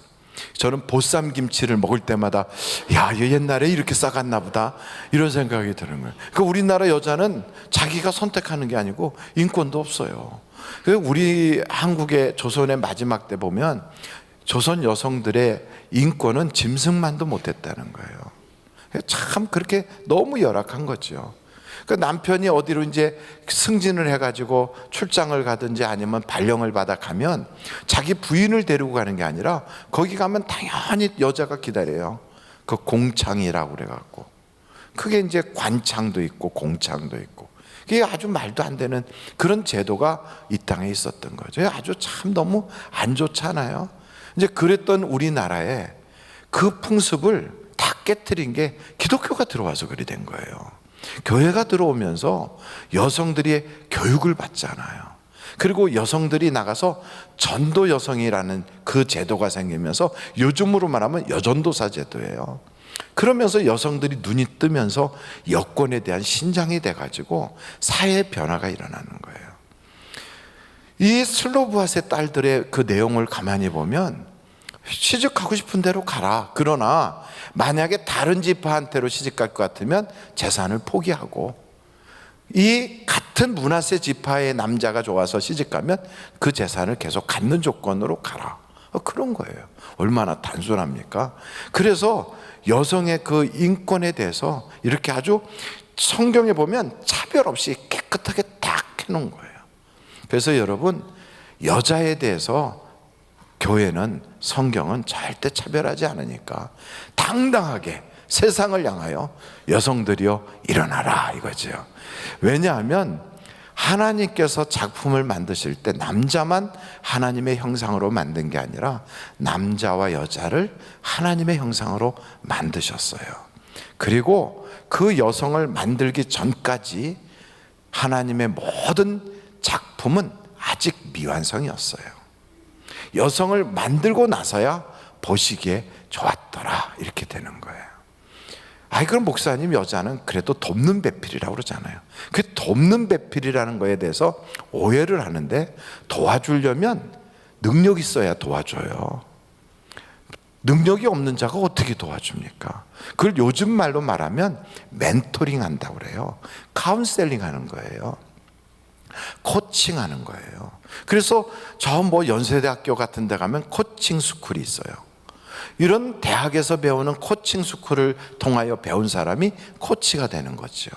저는 보쌈 김치를 먹을 때마다 야, 옛날에 이렇게 싸갔나 보다 이런 생각이 드는 거예요. 그러니까 우리나라 여자는 자기가 선택하는 게 아니고 인권도 없어요. 우리 한국의 조선의 마지막 때 보면 조선 여성들의 인권은 짐승만도 못했다는 거예요. 참 그렇게 너무 열악한 거죠. 그 남편이 어디로 이제 승진을 해가지고 출장을 가든지 아니면 발령을 받아 가면 자기 부인을 데리고 가는 게 아니라 거기 가면 당연히 여자가 기다려요. 그 공창이라고 그래갖고 그게 이제 관창도 있고 공창도 있고 그게 아주 말도 안 되는 그런 제도가 이 땅에 있었던 거죠. 아주 참 너무 안 좋잖아요. 이제 그랬던 우리나라에 그 풍습을 다 깨트린 게 기독교가 들어와서 그리 된 거예요. 교회가 들어오면서 여성들이 교육을 받잖아요. 그리고 여성들이 나가서 전도 여성이라는 그 제도가 생기면서 요즘으로 말하면 여전도사 제도예요. 그러면서 여성들이 눈이 뜨면서 여권에 대한 신장이 돼가지고 사회 변화가 일어나는 거예요. 이 슬로브앗의 딸들의 그 내용을 가만히 보면 시집 가고 싶은 대로 가라. 그러나 만약에 다른 지파한테로 시집 갈 것 같으면 재산을 포기하고 이 같은 므낫세 지파의 남자가 좋아서 시집 가면 그 재산을 계속 갖는 조건으로 가라. 그런 거예요. 얼마나 단순합니까? 그래서 여성의 그 인권에 대해서 이렇게 아주 성경에 보면 차별 없이 깨끗하게 딱 해놓은 거예요. 그래서 여러분, 여자에 대해서 교회는, 성경은 절대 차별하지 않으니까 당당하게 세상을 향하여 여성들이여 일어나라 이거죠. 왜냐하면 하나님께서 작품을 만드실 때 남자만 하나님의 형상으로 만든 게 아니라 남자와 여자를 하나님의 형상으로 만드셨어요. 그리고 그 여성을 만들기 전까지 하나님의 모든 작품은 아직 미완성이었어요. 여성을 만들고 나서야 보시기에 좋았더라 이렇게 되는 거예요. 아이 그럼 목사님 여자는 그래도 돕는 배필이라고 그러잖아요. 그 돕는 배필이라는 거에 대해서 오해를 하는데 도와주려면 능력 있어야 도와줘요. 능력이 없는 자가 어떻게 도와줍니까? 그걸 요즘 말로 말하면 멘토링 한다고 그래요. 카운셀링 하는 거예요. 코칭하는 거예요. 그래서 저 뭐 연세대학교 같은 데 가면 코칭 스쿨이 있어요. 이런 대학에서 배우는 코칭 스쿨을 통하여 배운 사람이 코치가 되는 거죠.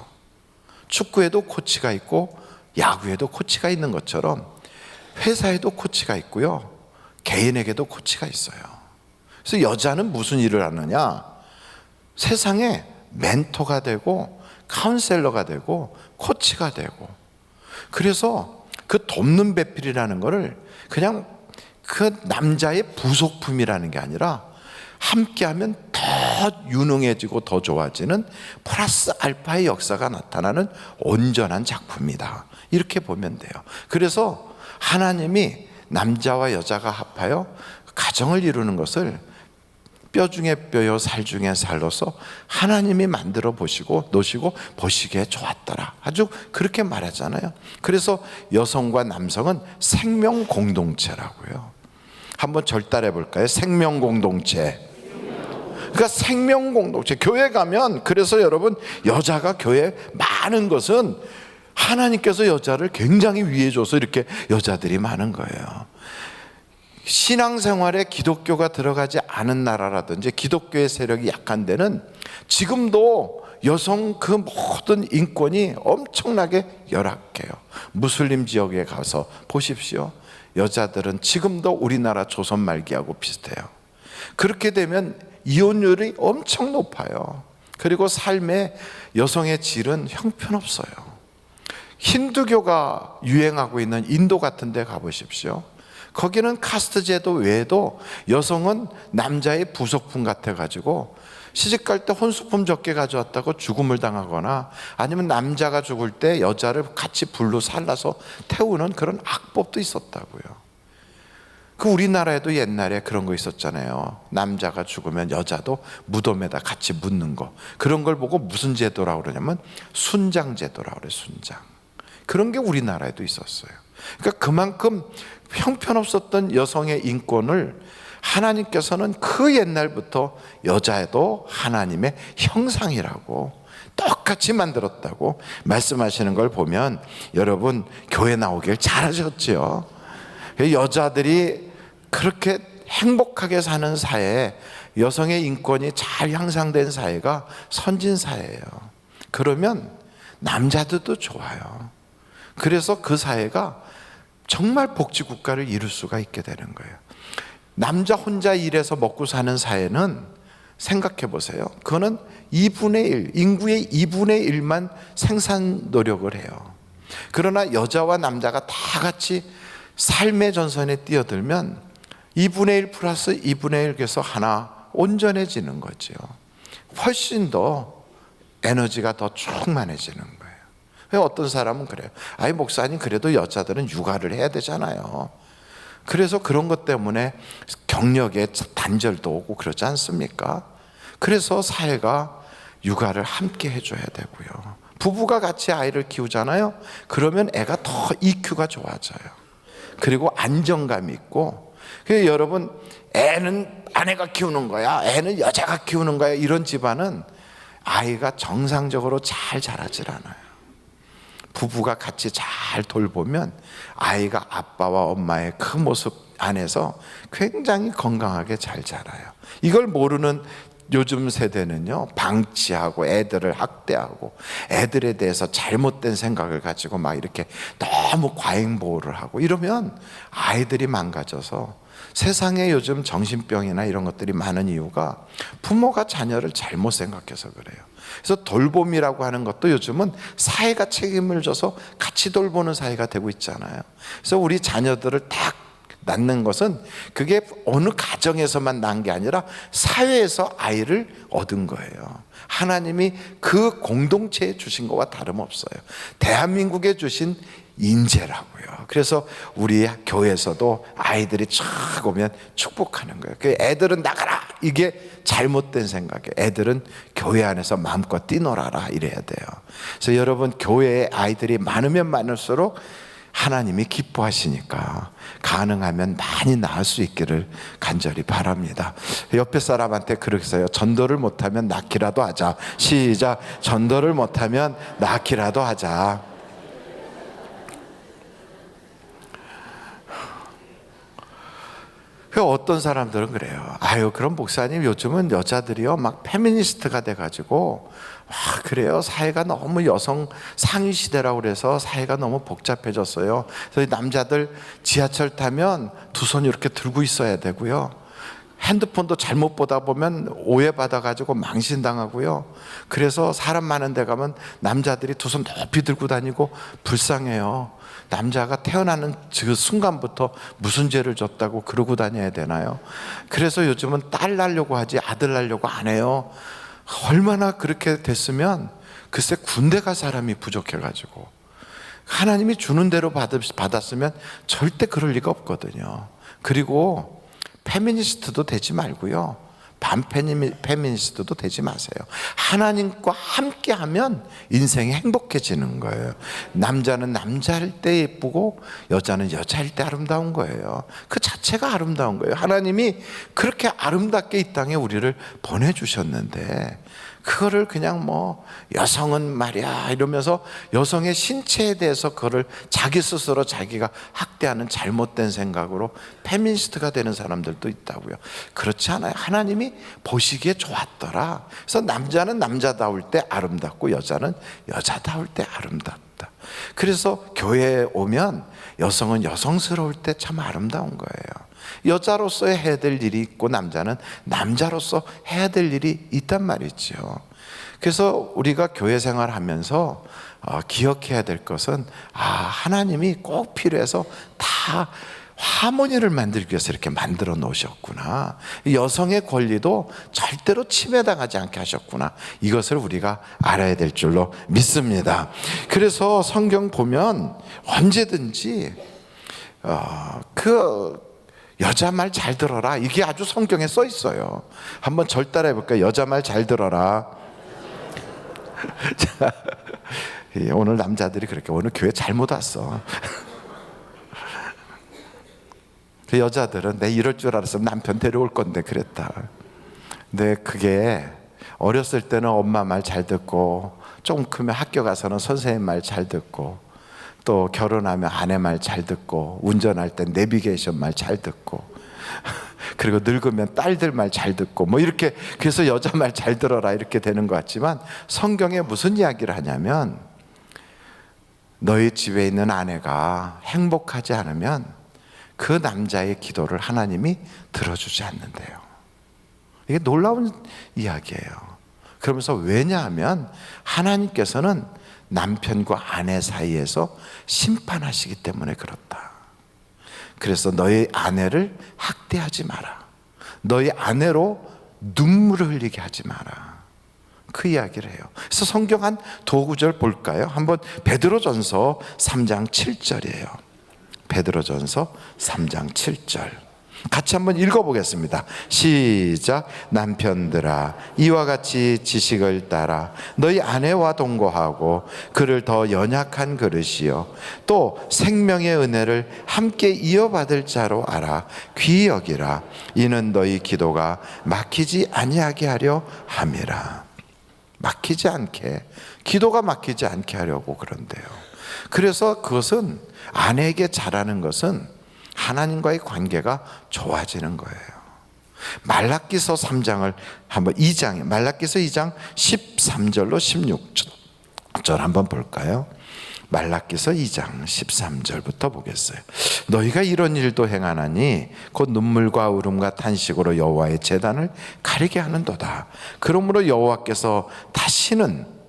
축구에도 코치가 있고 야구에도 코치가 있는 것처럼 회사에도 코치가 있고요. 개인에게도 코치가 있어요. 그래서 여자는 무슨 일을 하느냐? 세상에 멘토가 되고 카운셀러가 되고 코치가 되고, 그래서 그 돕는 배필이라는 거를 그냥 그 남자의 부속품이라는 게 아니라 함께하면 더 유능해지고 더 좋아지는 플러스 알파의 역사가 나타나는 온전한 작품이다 이렇게 보면 돼요. 그래서 하나님이 남자와 여자가 합하여 가정을 이루는 것을 뼈 중에 뼈요 살 중에 살로서 하나님이 만들어 보시고 놓으시고 보시기에 좋았더라 아주 그렇게 말하잖아요. 그래서 여성과 남성은 생명 공동체라고요. 한번 절달해 볼까요? 생명 공동체. 그러니까 생명 공동체. 교회 가면, 그래서 여러분 여자가 교회에 많은 것은 하나님께서 여자를 굉장히 위해 줘서 이렇게 여자들이 많은 거예요. 신앙생활에 기독교가 들어가지 않은 나라라든지 기독교의 세력이 약한 데는 지금도 여성 그 모든 인권이 엄청나게 열악해요. 무슬림 지역에 가서 보십시오. 여자들은 지금도 우리나라 조선 말기하고 비슷해요. 그렇게 되면 이혼율이 엄청 높아요. 그리고 삶의 여성의 질은 형편없어요. 힌두교가 유행하고 있는 인도 같은 데 가보십시오. 거기는 카스트 제도 외에도 여성은 남자의 부속품 같아가지고 시집갈 때 혼수품 적게 가져왔다고 죽음을 당하거나 아니면 남자가 죽을 때 여자를 같이 불로 살라서 태우는 그런 악법도 있었다고요. 그 우리나라에도 옛날에 그런 거 있었잖아요. 남자가 죽으면 여자도 무덤에다 같이 묻는 거. 그런 걸 보고 무슨 제도라고 그러냐면 순장 제도라고 그래요. 순장. 그런 게 우리나라에도 있었어요. 그러니까 그만큼 형편없었던 여성의 인권을 하나님께서는 그 옛날부터 여자애도 하나님의 형상이라고 똑같이 만들었다고 말씀하시는 걸 보면 여러분 교회 나오길 잘하셨죠. 여자들이 그렇게 행복하게 사는 사회에 여성의 인권이 잘 향상된 사회가 선진 사회예요. 그러면 남자들도 좋아요. 그래서 그 사회가 정말 복지국가를 이룰 수가 있게 되는 거예요. 남자 혼자 일해서 먹고 사는 사회는 생각해 보세요. 그거는 2분의 1, 인구의 2분의 1만 생산 노력을 해요. 그러나 여자와 남자가 다 같이 삶의 전선에 뛰어들면 2분의 1 플러스 2분의 1 그래서 하나 온전해지는 거죠. 훨씬 더 에너지가 더 충만해지는 거예요. 어떤 사람은 그래요. 아니 목사님 그래도 여자들은 육아를 해야 되잖아요. 그래서 그런 것 때문에 경력에 단절도 오고 그러지 않습니까? 그래서 사회가 육아를 함께 해줘야 되고요. 부부가 같이 아이를 키우잖아요. 그러면 애가 더 EQ가 좋아져요. 그리고 안정감이 있고. 그래서 여러분 애는 아내가 키우는 거야, 애는 여자가 키우는 거야, 이런 집안은 아이가 정상적으로 잘 자라질 않아요. 부부가 같이 잘 돌보면 아이가 아빠와 엄마의 그 모습 안에서 굉장히 건강하게 잘 자라요. 이걸 모르는 요즘 세대는요, 방치하고 애들을 학대하고 애들에 대해서 잘못된 생각을 가지고 막 이렇게 너무 과잉보호를 하고 이러면 아이들이 망가져서 세상에 요즘 정신병이나 이런 것들이 많은 이유가 부모가 자녀를 잘못 생각해서 그래요. 그래서 돌봄이라고 하는 것도 요즘은 사회가 책임을 져서 같이 돌보는 사회가 되고 있잖아요. 그래서 우리 자녀들을 딱 낳는 것은 그게 어느 가정에서만 난 게 아니라 사회에서 아이를 얻은 거예요. 하나님이 그 공동체에 주신 것과 다름없어요. 대한민국에 주신 인재라고요. 그래서 우리 교회에서도 아이들이 촥 오면 축복하는 거예요. 그 애들은 나가라, 이게 잘못된 생각이에요. 애들은 교회 안에서 마음껏 뛰놀아라 이래야 돼요. 그래서 여러분, 교회에 아이들이 많으면 많을수록 하나님이 기뻐하시니까 가능하면 많이 낳을 수 있기를 간절히 바랍니다. 옆에 사람한테 그렇게 써요. 전도를 못하면 낳기라도 하자. 시작. 전도를 못하면 낳기라도 하자. 어떤 사람들은 그래요. 아유, 그럼 목사님 요즘은 여자들이요 막 페미니스트가 돼가지고 그래요. 사회가 너무 여성 상위 시대라고 그래서 사회가 너무 복잡해졌어요. 그래서 남자들 지하철 타면 두 손 이렇게 들고 있어야 되고요. 핸드폰도 잘못 보다 보면 오해받아가지고 망신당하고요. 그래서 사람 많은 데 가면 남자들이 두 손 높이 들고 다니고 불쌍해요. 남자가 태어나는 그 순간부터 무슨 죄를 졌다고 그러고 다녀야 되나요? 그래서 요즘은 딸 낳으려고 하지 아들 낳으려고 안 해요. 얼마나 그렇게 됐으면 글쎄 군대 갈 사람이 부족해가지고, 하나님이 주는 대로 받았으면 절대 그럴 리가 없거든요. 그리고 페미니스트도 되지 말고요, 반페미니스트도 되지 마세요. 하나님과 함께하면 인생이 행복해지는 거예요. 남자는 남자일 때 예쁘고 여자는 여자일 때 아름다운 거예요. 그 자체가 아름다운 거예요. 하나님이 그렇게 아름답게 이 땅에 우리를 보내주셨는데 그거를 그냥 뭐 여성은 말이야 이러면서 여성의 신체에 대해서 그거를 자기 스스로 자기가 학대하는 잘못된 생각으로 페미니스트가 되는 사람들도 있다고요. 그렇지 않아요. 하나님이 보시기에 좋았더라. 그래서 남자는 남자다울 때 아름답고 여자는 여자다울 때 아름답다. 그래서 교회에 오면 여성은 여성스러울 때 참 아름다운 거예요. 여자로서 해야 될 일이 있고 남자는 남자로서 해야 될 일이 있단 말이죠. 그래서 우리가 교회 생활하면서 기억해야 될 것은 하나님이 꼭 필요해서 다 하모니를 만들기 위해서 이렇게 만들어 놓으셨구나. 여성의 권리도 절대로 침해당하지 않게 하셨구나. 이것을 우리가 알아야 될 줄로 믿습니다. 그래서 성경 보면 언제든지 여자 말 잘 들어라, 이게 아주 성경에 써 있어요. 한번 절 따라해 볼까요? 여자 말 잘 들어라. 자, 오늘 남자들이 그렇게 오늘 교회 잘못 왔어. 그 여자들은 내 이럴 줄 알았으면 남편 데려올 건데 그랬다. 근데 그게 어렸을 때는 엄마 말 잘 듣고 좀 크면 학교 가서는 선생님 말 잘 듣고 또 결혼하면 아내 말 잘 듣고 운전할 때 내비게이션 말 잘 듣고 그리고 늙으면 딸들 말 잘 듣고 뭐 이렇게, 그래서 여자 말 잘 들어라 이렇게 되는 것 같지만 성경에 무슨 이야기를 하냐면 너희 집에 있는 아내가 행복하지 않으면 그 남자의 기도를 하나님이 들어주지 않는데요. 이게 놀라운 이야기예요. 그러면서 왜냐하면 하나님께서는 남편과 아내 사이에서 심판하시기 때문에 그렇다. 그래서 너희 아내를 학대하지 마라. 너희 아내로 눈물을 흘리게 하지 마라. 그 이야기를 해요. 그래서 성경 한 도구절 볼까요? 한번 베드로전서 3장 7절이에요. 베드로전서 3장 7절 같이 한번 읽어보겠습니다. 시작. 남편들아 이와 같이 지식을 따라 너희 아내와 동거하고 그를 더 연약한 그릇이요 또 생명의 은혜를 함께 이어받을 자로 알아 귀히 여기라. 이는 너희 기도가 막히지 아니하게 하려 함이라. 막히지 않게, 기도가 막히지 않게 하려고 그런데요. 그래서 그것은 아내에게 잘하는 것은 하나님과의 관계가 좋아지는 거예요. 말라기서 3장을 한번 말라기서 2장 13절로 16절 한번 볼까요? 말라기서 2장 13절부터 보겠어요. 너희가 이런 일도 행하나니 곧 눈물과 울음과 탄식으로 여호와의 제단을 가리게 하는도다. 그러므로 여호와께서 다시는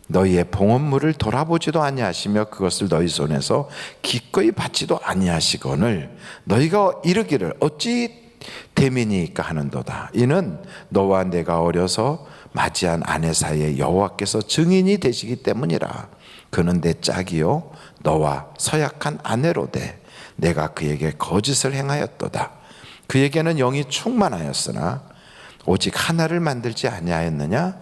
너희의 봉헌물을 돌아보지도 아니하시며 그것을 너희 손에서 기꺼이 받지도 아니하시거늘 너희가 이르기를 어찌 대민이니까 하는도다. 이는 너와 내가 어려서 맞이한 아내 사이에 여호와께서 증인이 되시기 때문이라. 그는 내 짝이요 너와 서약한 아내로되 내가 그에게 거짓을 행하였도다. 그에게는 영이 충만하였으나 오직 하나를 만들지 아니하였느냐?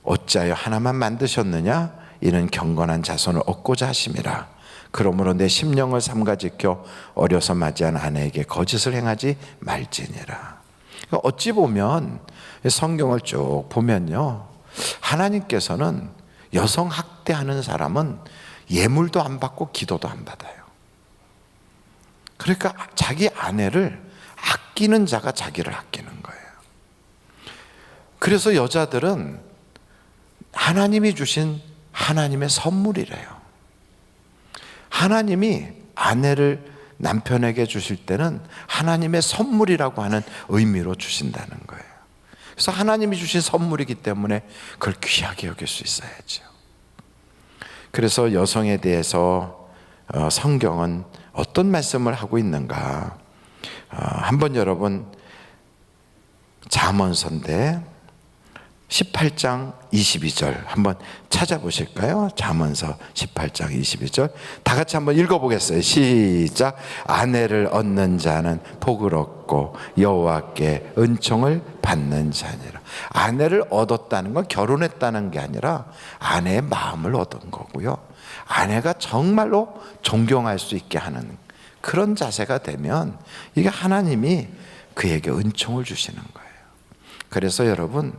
어찌하여 하나만 만드셨느냐? 이는 경건한 자손을 얻고자 하심이라. 그러므로 내 심령을 삼가 지켜 어려서 맞이한 아내에게 거짓을 행하지 말지니라. 어찌 보면 성경을 쭉 보면요, 하나님께서는 여성 학대하는 사람은 예물도 안 받고 기도도 안 받아요. 그러니까 자기 아내를 아끼는 자가 자기를 아끼는 거예요. 그래서 여자들은 하나님이 주신 하나님의 선물이래요. 하나님이 아내를 남편에게 주실 때는 하나님의 선물이라고 하는 의미로 주신다는 거예요. 그래서 하나님이 주신 선물이기 때문에 그걸 귀하게 여길 수 있어야죠. 그래서 여성에 대해서 성경은 어떤 말씀을 하고 있는가? 한번 여러분 잠언서인데 18장 22절 한번 찾아보실까요? 잠언서 18장 22절 다 같이 한번 읽어보겠어요. 시작. 아내를 얻는 자는 복을 얻고 여호와께 은총을 받는 자니라. 아내를 얻었다는 건 결혼했다는 게 아니라 아내의 마음을 얻은 거고요, 아내가 정말로 존경할 수 있게 하는 그런 자세가 되면 이게 하나님이 그에게 은총을 주시는 거예요. 그래서 여러분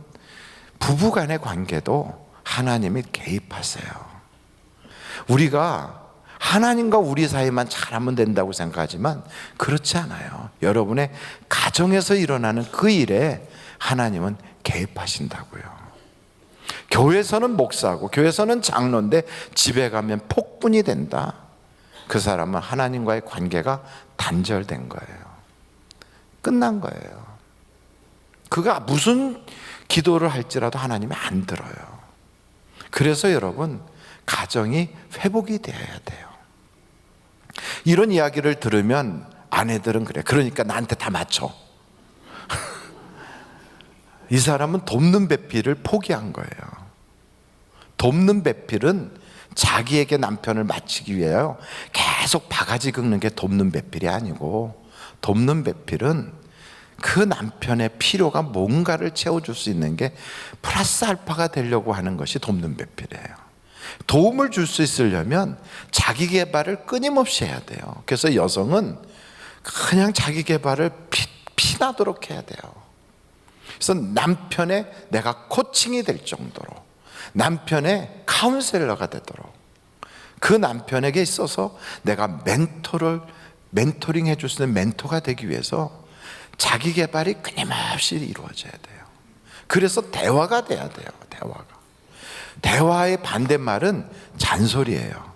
부부간의 관계도 하나님이 개입하세요. 우리가 하나님과 우리 사이만 잘하면 된다고 생각하지만 그렇지 않아요. 여러분의 가정에서 일어나는 그 일에 하나님은 개입하신다고요. 교회에서는 목사고 교회에서는 장로인데 집에 가면 폭군이 된다. 그 사람은 하나님과의 관계가 단절된 거예요. 끝난 거예요. 그가 무슨 기도를 할지라도 하나님이 안 들어요. 그래서 여러분 가정이 회복이 되어야 돼요. 이런 이야기를 들으면 아내들은 그래. 그러니까 나한테 다 맞춰. 이 사람은 돕는 배필을 포기한 거예요. 돕는 배필은 자기에게 남편을 맞추기 위하여 계속 바가지 긁는 게 돕는 배필이 아니고, 돕는 배필은 그 남편의 필요가 뭔가를 채워줄 수 있는 게 플러스 알파가 되려고 하는 것이 돕는 배필이에요. 도움을 줄 수 있으려면 자기 개발을 끊임없이 해야 돼요. 그래서 여성은 그냥 자기 개발을 피나도록 해야 돼요. 그래서 남편의 내가 코칭이 될 정도로, 남편의 카운셀러가 되도록, 그 남편에게 있어서 내가 멘토링 해줄 수 있는 멘토가 되기 위해서 자기 개발이 끊임없이 이루어져야 돼요. 그래서 대화가 돼야 돼요. 대화의 반대말은 잔소리예요.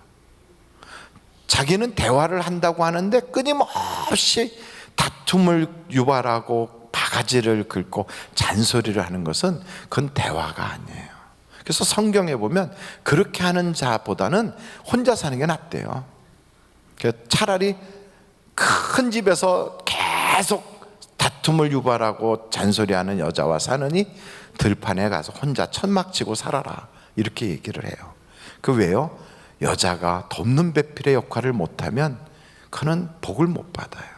자기는 대화를 한다고 하는데 끊임없이 다툼을 유발하고 바가지를 긁고 잔소리를 하는 것은 그건 대화가 아니에요. 그래서 성경에 보면 그렇게 하는 자보다는 혼자 사는 게 낫대요. 차라리 큰 집에서 계속 다툼을 유발하고 잔소리하는 여자와 사느니 들판에 가서 혼자 천막치고 살아라, 이렇게 얘기를 해요. 그 왜요? 여자가 돕는 배필의 역할을 못하면 그는 복을 못 받아요.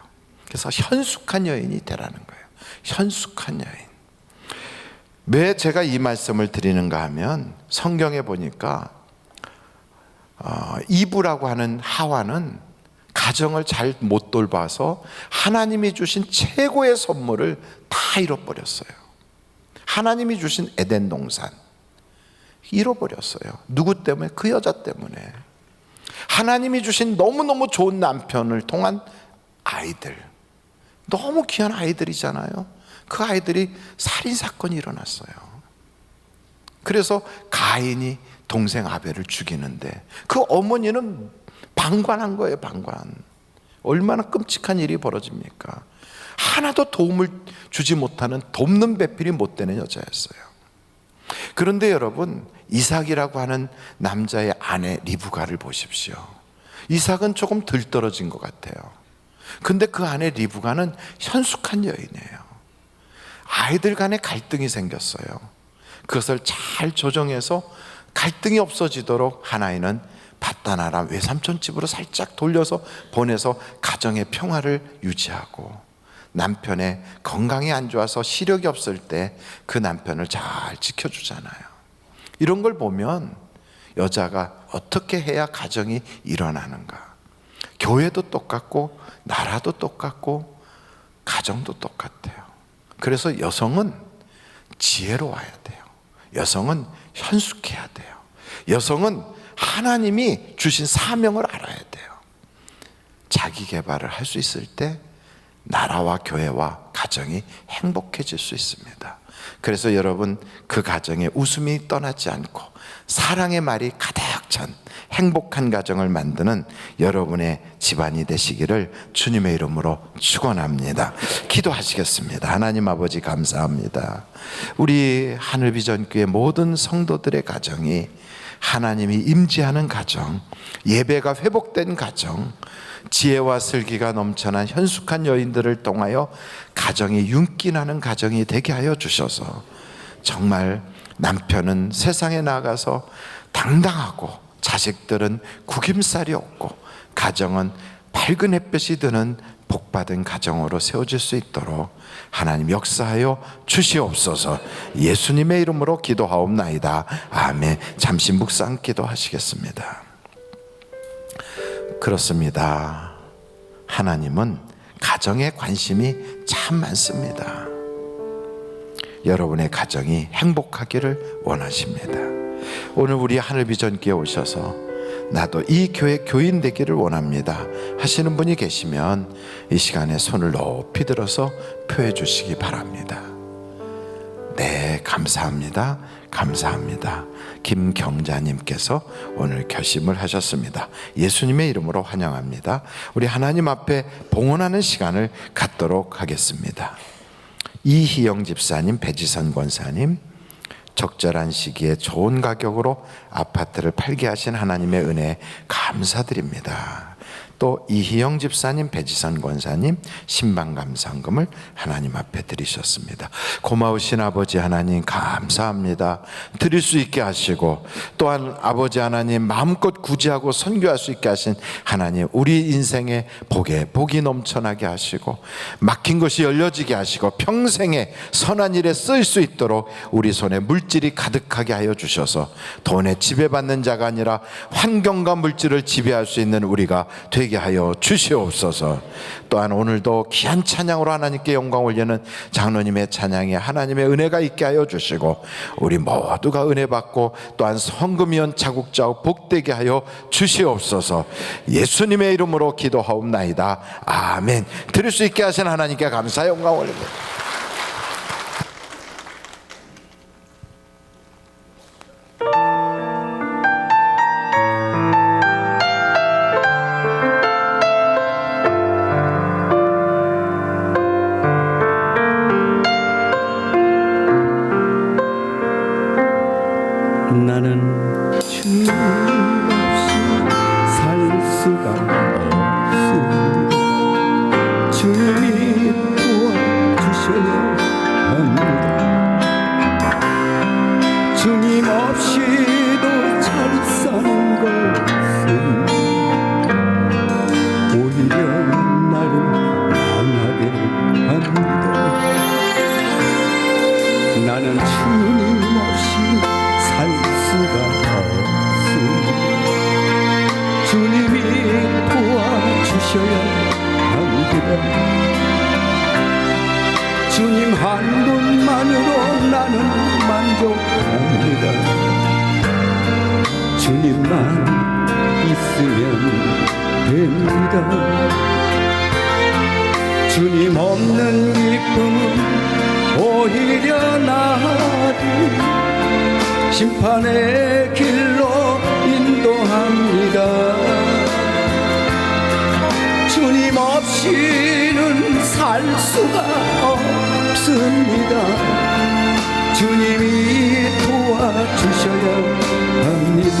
그래서 현숙한 여인이 되라는 거예요. 현숙한 여인. 왜 제가 이 말씀을 드리는가 하면 성경에 보니까 이브라고 하는 하와는 가정을 잘 못 돌봐서 하나님이 주신 최고의 선물을 다 잃어버렸어요. 하나님이 주신 에덴 동산 잃어버렸어요. 누구 때문에? 그 여자 때문에. 하나님이 주신 너무너무 좋은 남편을 통한 아이들, 너무 귀한 아이들이잖아요. 그 아이들이 살인사건이 일어났어요. 그래서 가인이 동생 아벨을 죽이는데 그 어머니는 방관한 거예요. 방관. 얼마나 끔찍한 일이 벌어집니까? 하나도 도움을 주지 못하는 돕는 배필이 못 되는 여자였어요. 그런데 여러분, 이삭이라고 하는 남자의 아내 리브가를 보십시오. 이삭은 조금 들떨어진 것 같아요. 근데 그 아내 리브가는 현숙한 여인이에요. 아이들 간에 갈등이 생겼어요. 그것을 잘 조정해서 갈등이 없어지도록 하나이는 바다나라 외삼촌 집으로 살짝 돌려서 보내서 가정의 평화를 유지하고, 남편의 건강이 안 좋아서 시력이 없을 때 그 남편을 잘 지켜주잖아요. 이런 걸 보면 여자가 어떻게 해야 가정이 일어나는가. 교회도 똑같고 나라도 똑같고 가정도 똑같아요. 그래서 여성은 지혜로워야 돼요. 여성은 현숙해야 돼요. 여성은 하나님이 주신 사명을 알아야 돼요. 자기 개발을 할 수 있을 때 나라와 교회와 가정이 행복해질 수 있습니다. 그래서 여러분, 그 가정에 웃음이 떠나지 않고 사랑의 말이 가득 찬 행복한 가정을 만드는 여러분의 집안이 되시기를 주님의 이름으로 축원합니다. 기도하시겠습니다. 하나님 아버지, 감사합니다. 우리 하늘비전교회 모든 성도들의 가정이 하나님이 임재하는 가정, 예배가 회복된 가정, 지혜와 슬기가 넘쳐난 현숙한 여인들을 통하여 가정이 윤기나는 가정이 되게 하여 주셔서, 정말 남편은 세상에 나가서 당당하고 자식들은 구김살이 없고 가정은 밝은 햇볕이 드는 복받은 가정으로 세워질 수 있도록 하나님 역사하여 주시옵소서. 예수님의 이름으로 기도하옵나이다. 아멘. 잠시 묵상 기도하시겠습니다. 그렇습니다. 하나님은 가정에 관심이 참 많습니다. 여러분의 가정이 행복하기를 원하십니다. 오늘 우리 하늘비전교회 오셔서 나도 이 교회 교인 되기를 원합니다 하시는 분이 계시면 이 시간에 손을 높이 들어서 표해 주시기 바랍니다. 네, 감사합니다. 감사합니다. 김경자님께서 오늘 결심을 하셨습니다. 예수님의 이름으로 환영합니다. 우리 하나님 앞에 봉헌하는 시간을 갖도록 하겠습니다. 이희영 집사님, 배지선 권사님, 적절한 시기에 좋은 가격으로 아파트를 팔게 하신 하나님의 은혜 감사드립니다. 또 이희영 집사님, 배지선 권사님 신방감사금을 하나님 앞에 드리셨습니다. 고마우신 아버지 하나님 감사합니다. 드릴 수 있게 하시고, 또한 아버지 하나님 마음껏 구제하고 선교할 수 있게 하신 하나님, 우리 인생에 복이 넘쳐나게 하시고 막힌 것이 열려지게 하시고 평생에 선한 일에 쓰일 수 있도록 우리 손에 물질이 가득하게 하여 주셔서 돈에 지배받는 자가 아니라 환경과 물질을 지배할 수 있는 우리가 되게 하여 주시옵소서. 또한 오늘도 귀한 찬양으로 하나님께 영광 올리는 장로님의 찬양에 하나님의 은혜가 있게 하여 주시고, 우리 모두가 은혜 받고 또한 성금위원 자국자국 복되게 하여 주시옵소서. 예수님의 이름으로 기도하옵나이다. 아멘. 드릴 수 있게 하신 하나님께 감사 영광 올립니다. 나는 주님 없이 살 수가 없습니다. 주님이 도와주셔야 합니다. 주님 없이도 잘 사는 것은 오히려 나를 망하게 합니다. 나는 주님 없이 살 수가 없습니다. 주님이 도와주셔야 합니다. 주님 한 분만으로 나는 만족합니다. 주님만 있으면 됩니다. 주님 없는 기쁨은 오히려 나를 심판의 길로 인도합니다. 주님 없이는 살 수가 없습니다. 주님이 도와주셔야 합니다.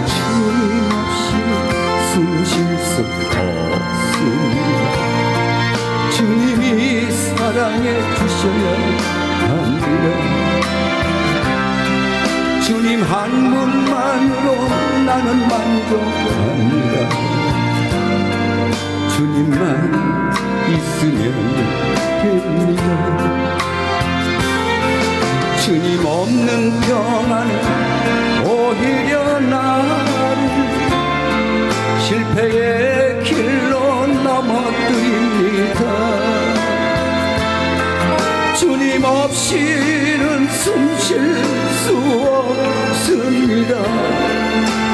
주님 없이 숨 쉴 수 없습니다. 주님이 사랑해 주셔야 합니다. 주님 한 분만으로 나는 만족합니다. 주님만 있으면 됩니다. 주님 없는 평안은 오히려 나를 실패의 길로 넘어뜨립니다. 주님 없이는 숨 쉴 수 없습니다.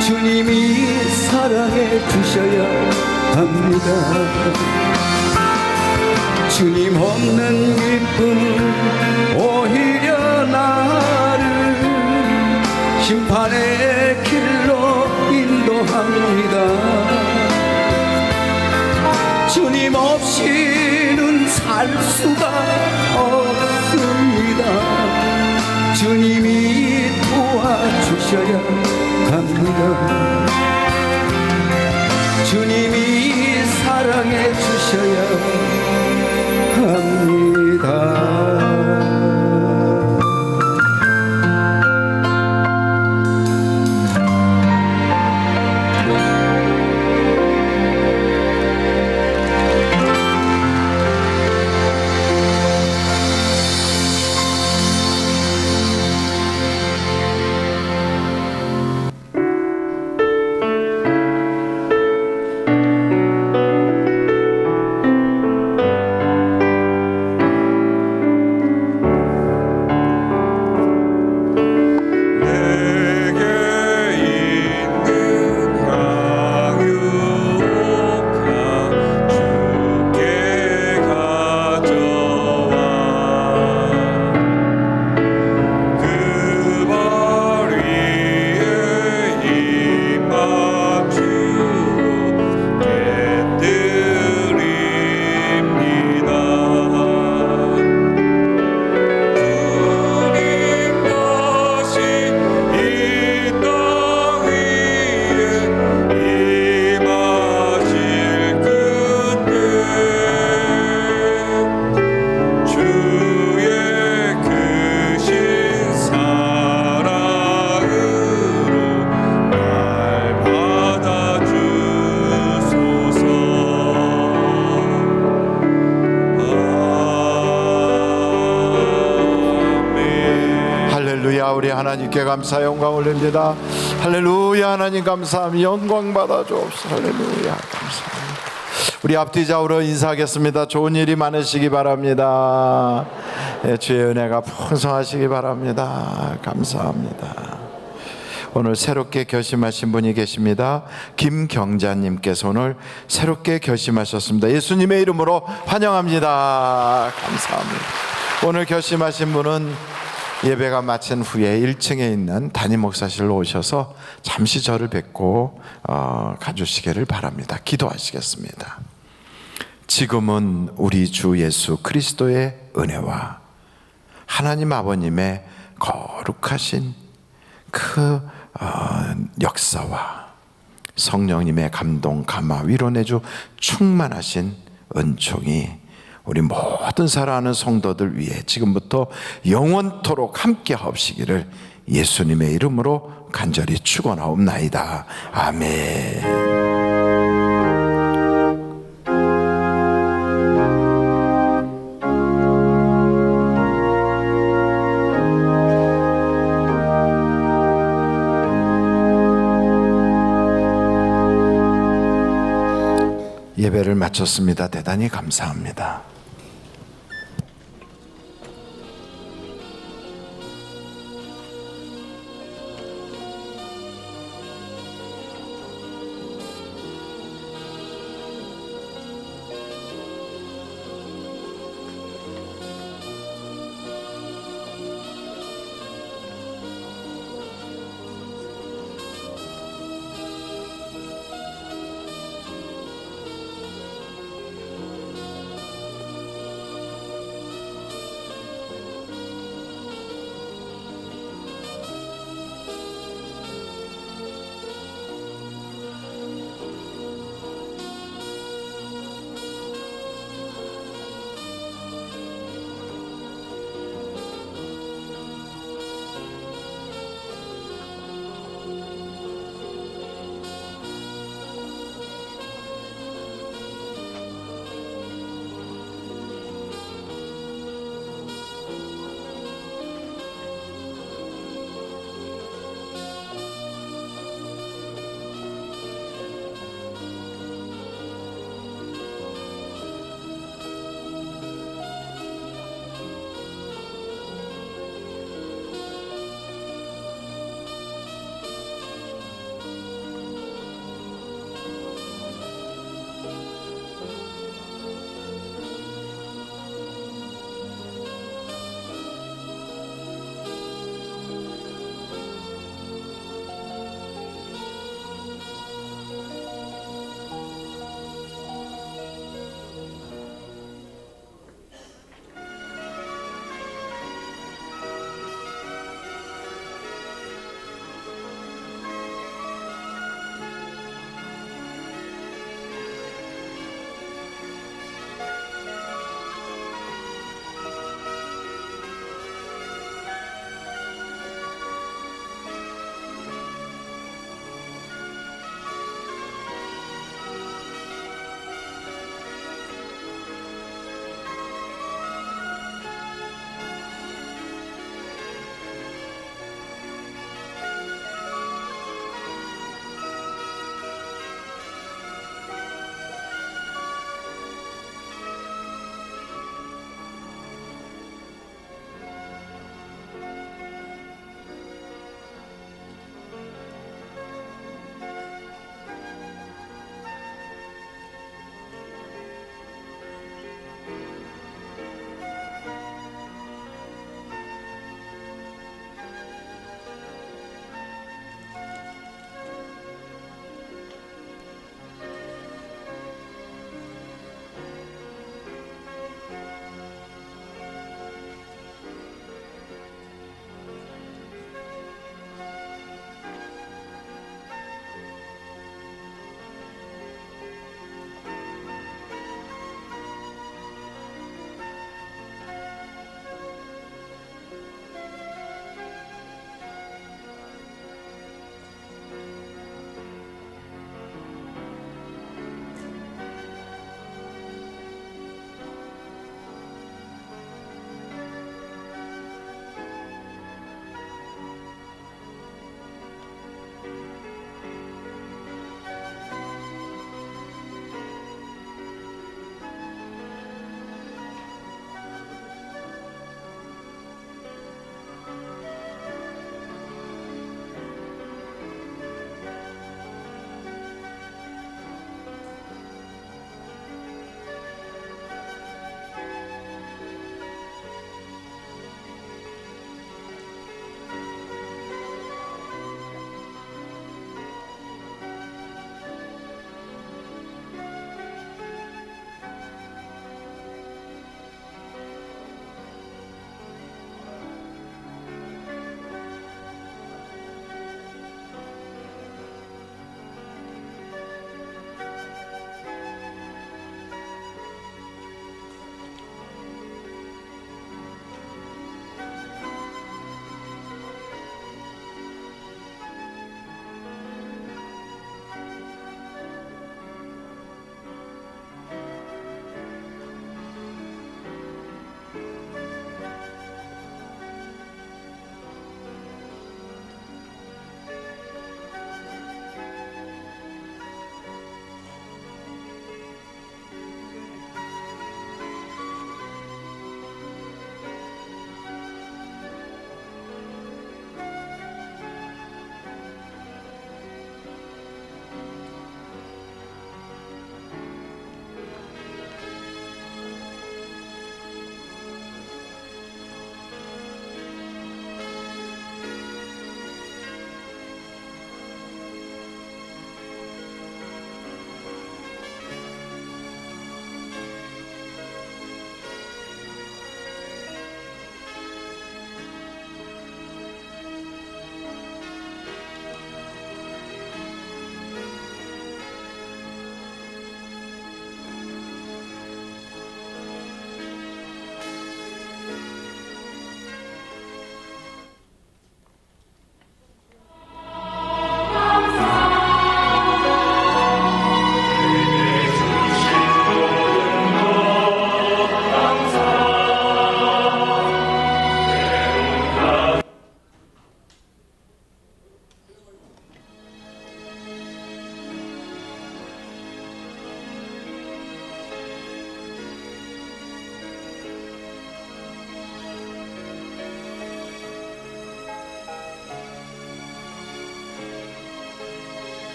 주님이 사랑해 주셔야 합니다. 주님 없는 기쁨은 오히려 나를 심판의 길로 인도합니다. 주님 없이는 살 수가 없습니다. 주님이 도와주셔야 합니다. 주님이 사랑해 주셔야 합니다. 우리 하나님께 감사 영광 올립니다. 할렐루야. 하나님 감사합니다. 영광 받아 주옵소서. 할렐루야. 감사합니다. 우리 앞뒤 좌우로 인사하겠습니다. 좋은 일이 많으시기 바랍니다. 주의 은혜가 풍성하시기 바랍니다. 감사합니다. 오늘 새롭게 결심하신 분이 계십니다. 김경자님께서 오늘 새롭게 결심하셨습니다. 예수님의 이름으로 환영합니다. 감사합니다. 오늘 결심하신 분은 예배가 마친 후에 1층에 있는 담임 목사실로 오셔서 잠시 저를 뵙고 가주시기를 바랍니다. 기도하시겠습니다. 지금은 우리 주 예수 그리스도의 은혜와 하나님 아버님의 거룩하신 그 역사와 성령님의 감동, 감화, 위로내주 충만하신 은총이 우리 모든 사랑하는 성도들 위해 지금부터 영원토록 함께 하옵시기를 예수님의 이름으로 간절히 축원하옵나이다. 아멘. 예배를 마쳤습니다. 대단히 감사합니다.